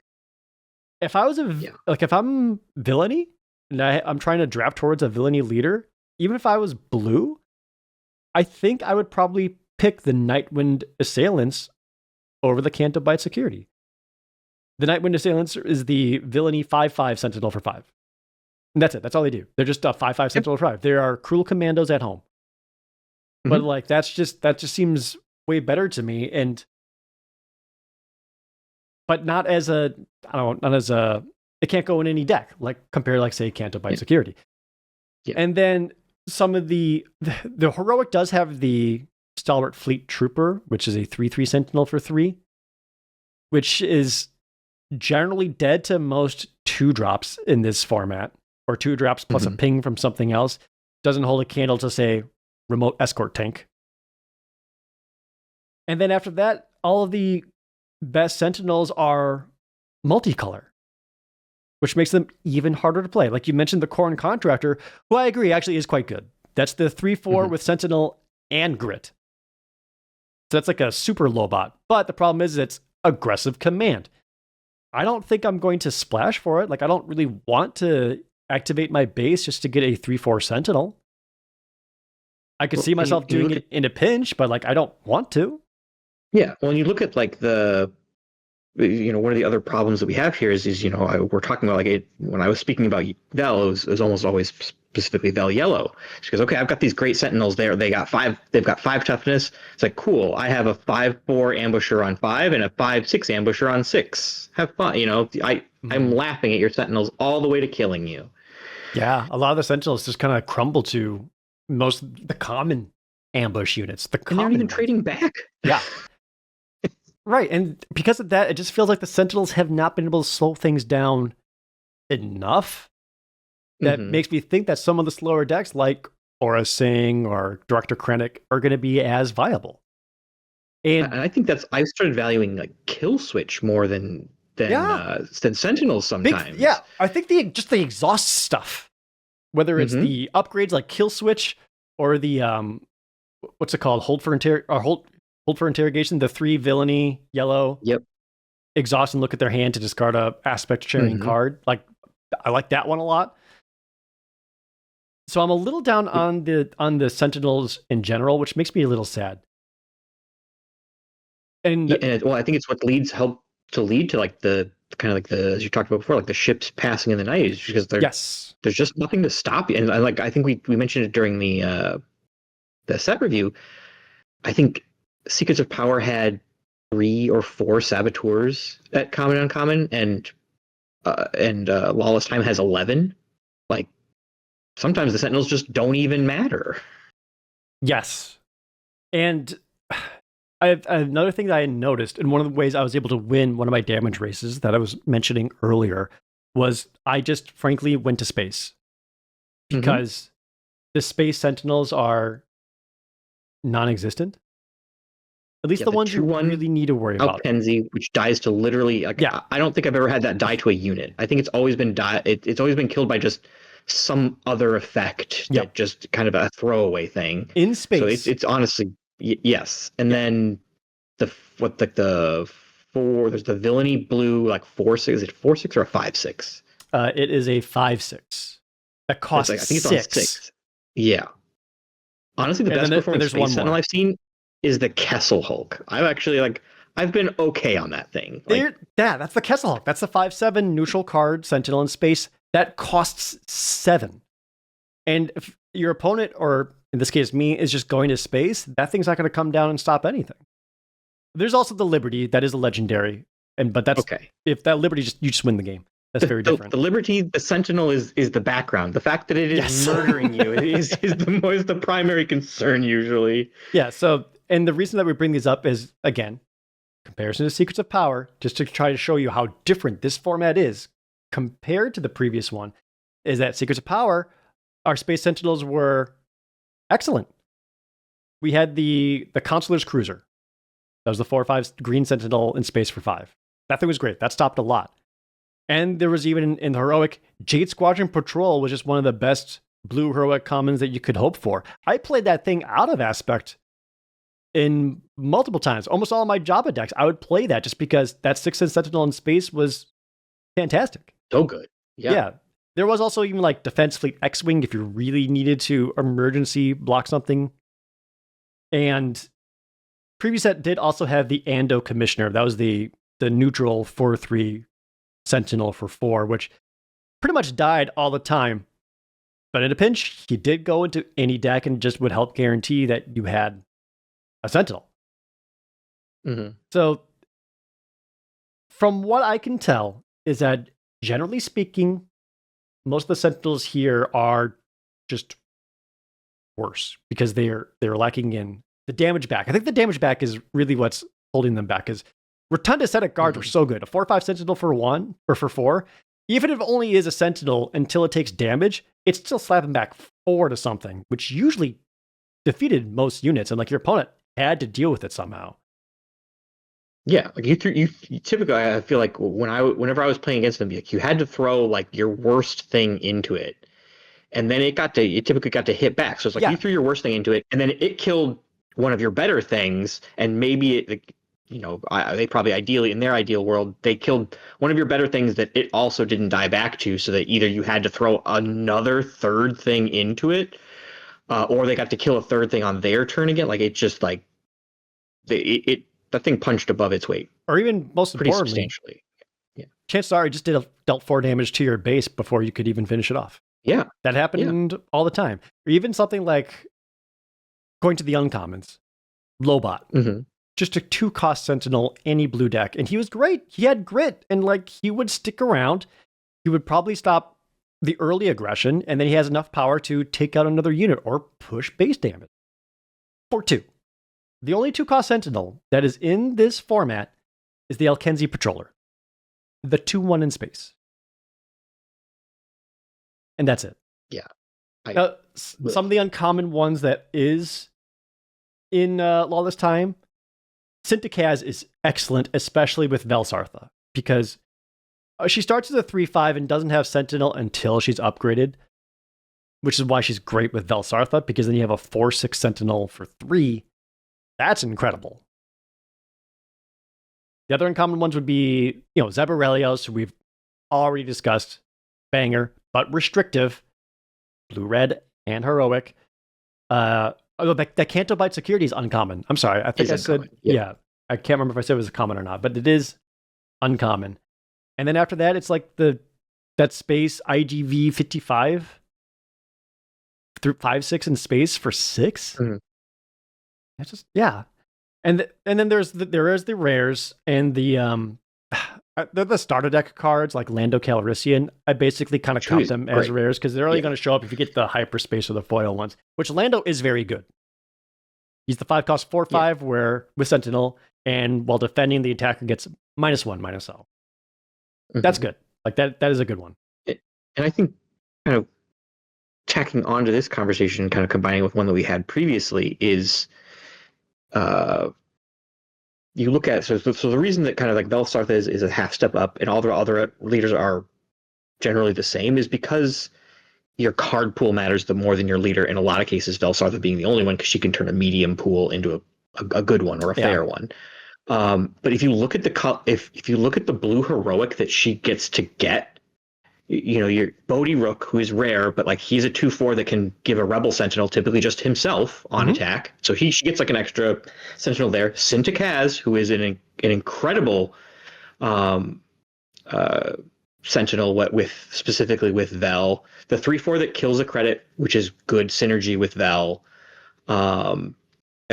If I was if I'm villainy and I'm trying to draft towards a villainy leader, even if I was blue, I think I would probably pick the Nightwind Assailants over the Canto Bite Security. The Nightwind Assailants is the villainy 5/5 Sentinel for 5. And that's it. That's all they do. They're just a 5/5 Sentinel for 5. They are cruel commandos at home. But like that just seems way better to me. But not as it can't go in any deck, like compared to like say Canto Bite Security. Yeah. And then some of the heroic does have the Stalwart Fleet Trooper, which is a 3/3 Sentinel for 3, which is generally dead to most 2-drops in this format, or 2-drops plus a ping from something else. Doesn't hold a candle to, say, remote escort tank. And then after that, all of the best Sentinels are multicolor, which makes them even harder to play. Like you mentioned, the Quarren Contractor, who I agree actually is quite good. That's the 3/4 with Sentinel and Grit. So that's like a super low bot. But the problem is it's aggressive command. I don't think I'm going to splash for it. Like I don't really want to activate my base just to get a 3/4 Sentinel. I could see myself doing it in a pinch, but like I don't want to. Yeah, well, when you look at like one of the other problems that we have here is we're talking about like when I was speaking about Vel, it was almost always specifically Vel Yellow. She goes, okay, I've got these great Sentinels there. They've got 5 toughness. It's like, cool. I have a 5/4 ambusher on 5 and a 5/6 ambusher on 6. Have fun. I'm laughing at your Sentinels all the way to killing you. Yeah, a lot of the Sentinels just kind of crumble to the common ambush units. And they're even trading back. Yeah. Right, and because of that, it just feels like the Sentinels have not been able to slow things down enough. That makes me think that some of the slower decks, like Aura Singh or Director Krennic, are going to be as viable. And I think I started valuing like Kill Switch more than Sentinels sometimes. I think the exhaust stuff, whether it's the upgrades like Kill Switch or the what's it called, Hold for Interrogation, the 3 villainy yellow. Yep. Exhaust and look at their hand to discard a aspect sharing card. Like, I like that one a lot. So I'm a little down on the Sentinels in general, which makes me a little sad. And I think it's what help to lead to like the kind of like as you talked about before, like the ships passing in the night, is because there's just nothing to stop you. And I think we mentioned it during the set review. I think Secrets of Power had 3 or 4 saboteurs at common and uncommon, and Lawless Time has 11. Like, sometimes the Sentinels just don't even matter. Yes, and another thing that I noticed, and one of the ways I was able to win one of my damage races that I was mentioning earlier, was I just frankly went to space because the space Sentinels are non-existent. At least the ones you really need to worry about. Alpenzi, which dies to literally, I don't think I've ever had that die to a unit. I think it's always been it's always been killed by just some other effect that just kind of a throwaway thing in space. So it's honestly yes. And then there's the villainy blue like 4/6. Is it 4/6 or a 5/6? It is a 5/6 that costs I think it's on 6. Yeah. Honestly, the best performance Space Sentinel I've seen is the Kessel Hulk. I've been okay on that thing. That's the Kessel Hulk. That's the 5/7 neutral card Sentinel in space that costs 7. And if your opponent, or in this case me, is just going to space, that thing's not going to come down and stop anything. There's also the Liberty that is a legendary, but that's okay. If that Liberty you just win the game. That's very different. The Liberty, the Sentinel is the background. The fact that it is murdering you is the primary concern usually. Yeah. So, and the reason that we bring these up is, again, comparison to Secrets of Power, just to try to show you how different this format is compared to the previous one, is that Secrets of Power, our Space Sentinels were excellent. We had the Consular's Cruiser. That was the 4/5 green Sentinel in space for 5. That thing was great. That stopped a lot. And there was even in the Heroic, Jade Squadron Patrol was just one of the best blue Heroic commons that you could hope for. I played that thing out of Aspect in multiple times. Almost all of my Jabba decks, I would play that just because that 6-cent Sentinel in space was fantastic. So good. Yeah. There was also even like Defense Fleet X-Wing if you really needed to emergency block something. And previous set did also have the Ando Commissioner. That was the neutral 4/3 Sentinel for 4, which pretty much died all the time. But in a pinch, he did go into any deck and just would help guarantee that you had a Sentinel. So, from what I can tell, is that generally speaking, most of the Sentinels here are just worse because they're lacking in the damage back. I think the damage back is really what's holding them back. Is Rotunda Ascetic Guards were so good. A 4/5 Sentinel for 1 or for 4, even if it only is a Sentinel until it takes damage, it's still slapping back 4 to something, which usually defeated most units, and like your opponent had to deal with it somehow. Yeah, like you typically, I feel like whenever I was playing against them, you had to throw like your worst thing into it, and then it typically got to hit back. So it's like you threw your worst thing into it, and then it killed one of your better things, and maybe they probably ideally, in their ideal world, they killed one of your better things that it also didn't die back to, so that either you had to throw another third thing into it, or they got to kill a third thing on their turn again. Like, it just like it that thing punched above its weight. Or even most pretty importantly, substantially. Yeah. Chances are it just dealt 4 damage to your base before you could even finish it off. Yeah. That happened all the time. Or even something like going to the uncommons, Lobot. Mm-hmm. Just a 2-cost Sentinel, any blue deck. And he was great. He had grit, and like he would stick around. He would probably stop the early aggression, and then he has enough power to take out another unit or push base damage. For 2. The only 2-cost Sentinel that is in this format is the Alkenzi Patroller. The 2/1 in space. And that's it. Yeah. Some of the uncommon ones that is in Lawless Time, Sintikaz is excellent, especially with Velsartha, because she starts as a 3/5 and doesn't have Sentinel until she's upgraded, which is why she's great with Velsartha, because then you have a 4/6 Sentinel for 3. That's incredible. The other uncommon ones would be, Zeborelios, who we've already discussed, banger, but restrictive, blue-red and heroic. Although that Cantobite Security is uncommon. I'm sorry, I think I said, yeah. I can't remember if I said it was common or not, but it is uncommon. And then after that, it's like that space IGV 55 through 5/6 in space for 6. Mm-hmm. That's just, yeah. And then there is the rares and the starter deck cards like Lando Calrissian. I basically kind of count them as rares because they're only going to show up if you get the hyperspace or the foil ones, which Lando is very good. He's the 5-cost 4/5 where with Sentinel, and while defending, the attacker gets -1/-0. That's good. Like that is a good one. And I think kind of tacking onto this conversation, kind of combining with one that we had previously, is you look at so the reason that kind of like Velsartha is a half step up and all the other leaders are generally the same is because your card pool matters the more than your leader. In a lot of cases, Velsartha being the only one because she can turn a medium pool into a good one or a fair one. But if you look at if you look at the blue heroic that she gets to get, your Bodhi Rook, who is rare, but like he's a 2/4 that can give a Rebel Sentinel, typically just himself on attack. So she gets like an extra Sentinel there. Sintikaz, who is an incredible Sentinel specifically with Vel. The 3/4 that kills a credit, which is good synergy with Vel.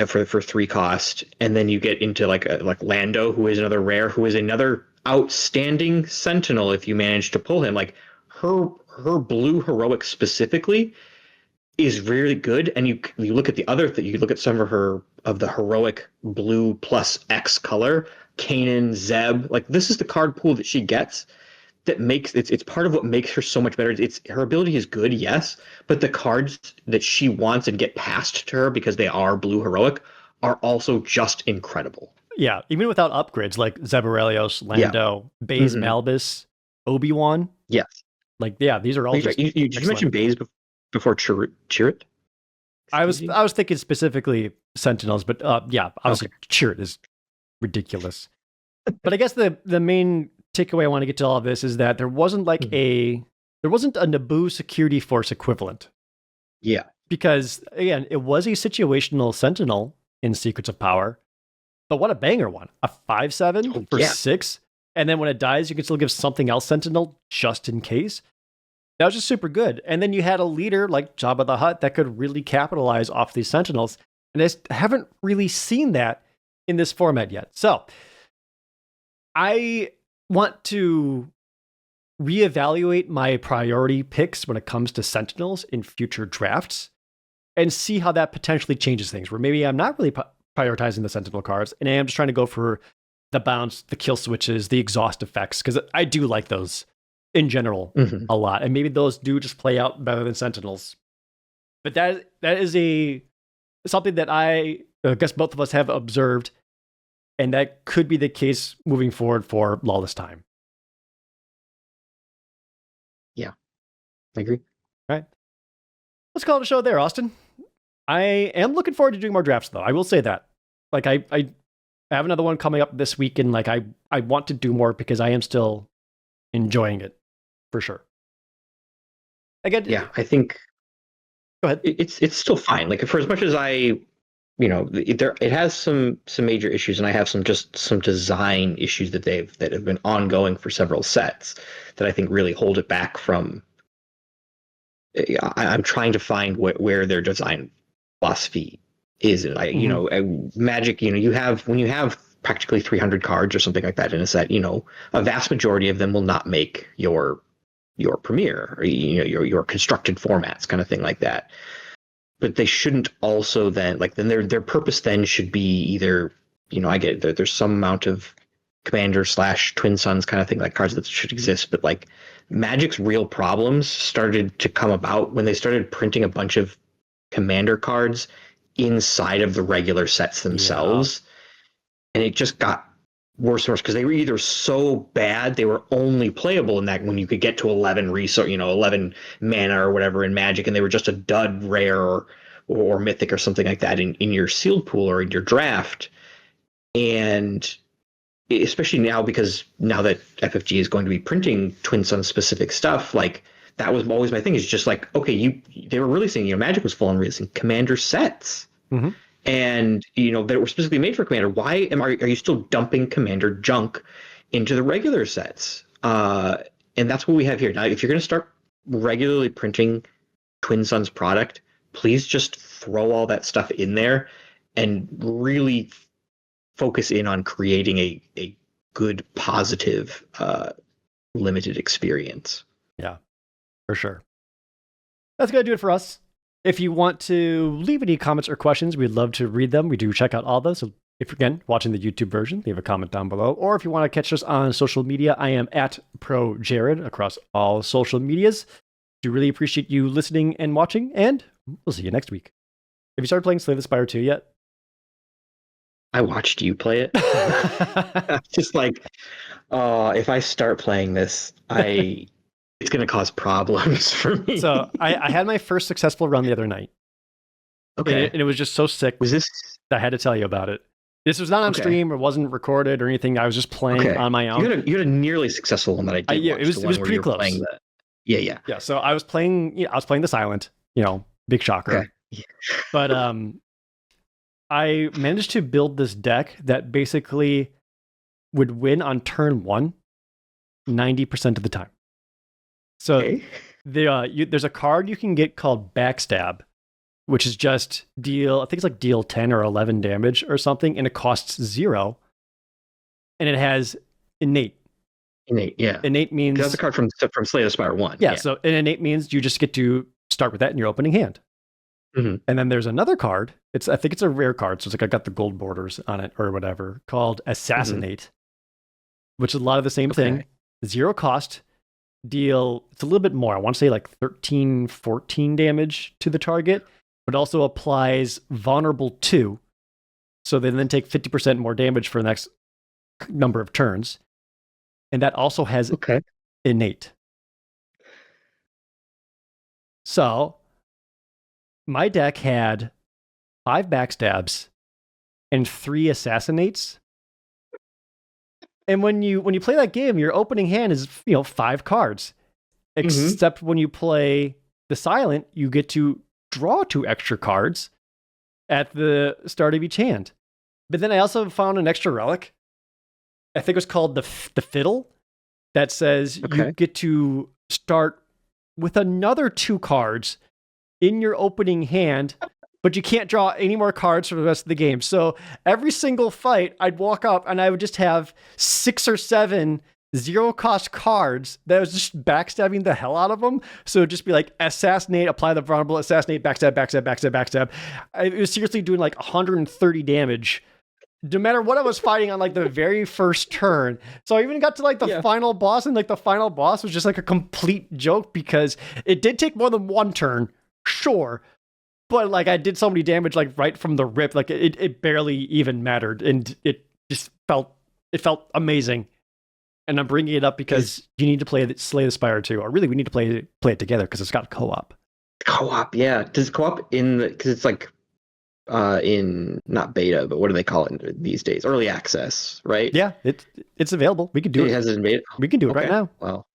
For 3 cost, and then you get into like Lando, who is another rare, who is another outstanding Sentinel if you manage to pull him. Like her blue heroic specifically is really good, and you look at the other thing, you look at some of the heroic blue plus X color, Kanan, Zeb. Like this is the card pool that she gets that makes it's part of what makes her so much better. It's her ability is good, yes, but the cards that she wants and get passed to her because they are blue heroic are also just incredible. Yeah, even without upgrades like Zeborelios, Lando, Baze Malbus, Obi-Wan. Yes. Like, yeah, these are all did you mention Baze before Chirrut? I was thinking specifically Sentinels, but yeah, obviously Chirrut is ridiculous. But I guess the main takeaway I want to get to all of this is that there wasn't like a Naboo security force equivalent. Yeah. Because again, it was a situational Sentinel in Secrets of Power, but what a banger one. A 5/7 for 6. And then when it dies, you can still give something else Sentinel just in case. That was just super good. And then you had a leader like Jabba the Hutt that could really capitalize off these Sentinels. And I haven't really seen that in this format yet. So I want to reevaluate my priority picks when it comes to Sentinels in future drafts and see how that potentially changes things, where maybe I'm not really prioritizing the Sentinel cards and I am just trying to go for the bounce, the kill switches, the exhaust effects, because I do like those in general a lot. And maybe those do just play out better than Sentinels. But that is something that I guess both of us have observed, and that could be the case moving forward for Lawless Time. Yeah, I agree. All right. Let's call it a show there, Austin. I am looking forward to doing more drafts, though. I will say that. Like, I have another one coming up this week, and like I want to do more because I am still enjoying it, for sure. Again, yeah, I think. Go ahead. It's still fine. Like for as much as I it has some major issues, and I have some design issues that have been ongoing for several sets that I think really hold it back from. I'm trying to find where their design philosophy is, and Magic. When you have practically 300 cards or something like that in a set, a vast majority of them will not make your premiere, or your constructed formats, kind of thing like that. But they shouldn't also then their purpose then should be either, I get it, there's some amount of Commander / Twin Suns kind of thing, like cards that should exist, but like Magic's real problems started to come about when they started printing a bunch of Commander cards inside of the regular sets themselves. And it just got worse and worse because they were either so bad they were only playable in that when you could get to 11 resource, 11 mana or whatever in Magic, and they were just a dud rare or mythic or something like that in your sealed pool or in your draft. And especially now, because now that FFG is going to be printing Twin Sun specific stuff, like that was always my thing, is just like, okay, they were releasing, Magic was full on releasing Commander sets. Mm-hmm. And that were specifically made for Commander. Why are you still dumping Commander junk into the regular sets? And that's what we have here. Now, if you're going to start regularly printing Twin Suns product, please just throw all that stuff in there and really focus in on creating a good, positive, limited experience. Yeah, for sure. That's going to do it for us. If you want to leave any comments or questions, we'd love to read them. We do check out all those. So if you're, again, watching the YouTube version, leave a comment down below. Or if you want to catch us on social media, I am at ProJared across all social medias. Do really appreciate you listening and watching, and we'll see you next week. Have you started playing Slay the Spire 2 yet? I watched you play it. Just like, if I start playing this, it's going to cause problems for me. So I had my first successful run the other night. Okay. And it was just so sick. Was this? I had to tell you about it. This was not on stream or wasn't recorded or anything. I was just playing on my own. You had a nearly successful one that I did. It was pretty close. Yeah. So I was playing the Silent, big shocker. Okay. Yeah. But I managed to build this deck that basically would win on turn 1 90% of the time. So there's a card you can get called Backstab, which is just deal 10 or 11 damage or something, and it costs 0. And it has Innate. Yeah. Innate means that's a card from Slay the Spire 1. Yeah, so an Innate means you just get to start with that in your opening hand. Mm-hmm. And then there's another card. I think it's a rare card, so it's like I got the gold borders on it or whatever, called Assassinate, which is a lot of the same thing. 0 cost. Deal, it's a little bit more. I want to say like 13, 14 damage to the target, but also applies vulnerable 2. So they then take 50% more damage for the next number of turns. And that also has Innate. So my deck had 5 Backstabs and 3 Assassinates. And when you play that game, your opening hand is 5 cards. Except when you play the Silent, you get to draw 2 extra cards at the start of each hand. But then I also found an extra relic. I think it was called the Fiddle, that says you get to start with another 2 cards in your opening hand, but you can't draw any more cards for the rest of the game. So every single fight, I'd walk up and I would just have 6 or 7 0-cost cards that was just backstabbing the hell out of them. So it'd just be like Assassinate, apply the vulnerable, Assassinate, backstab. It was seriously doing like 130 damage, no matter what I was fighting on like the very first turn. So I even got to like the final boss, and like the final boss was just like a complete joke because it did take more than 1 turn, sure. But like I did so many damage like right from the rip, like it barely even mattered, and it felt amazing. And I'm bringing it up because you need to play Slay the Spire 2, or really we need to play it together because it's got co-op. Co-op, yeah. Does co-op because it's like in not beta, but what do they call it these days? Early access, right? Yeah, it's available. We could do it. It has it in beta. We can do it right now. Well,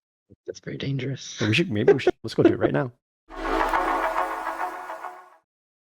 that's very dangerous. Let's go do it right now.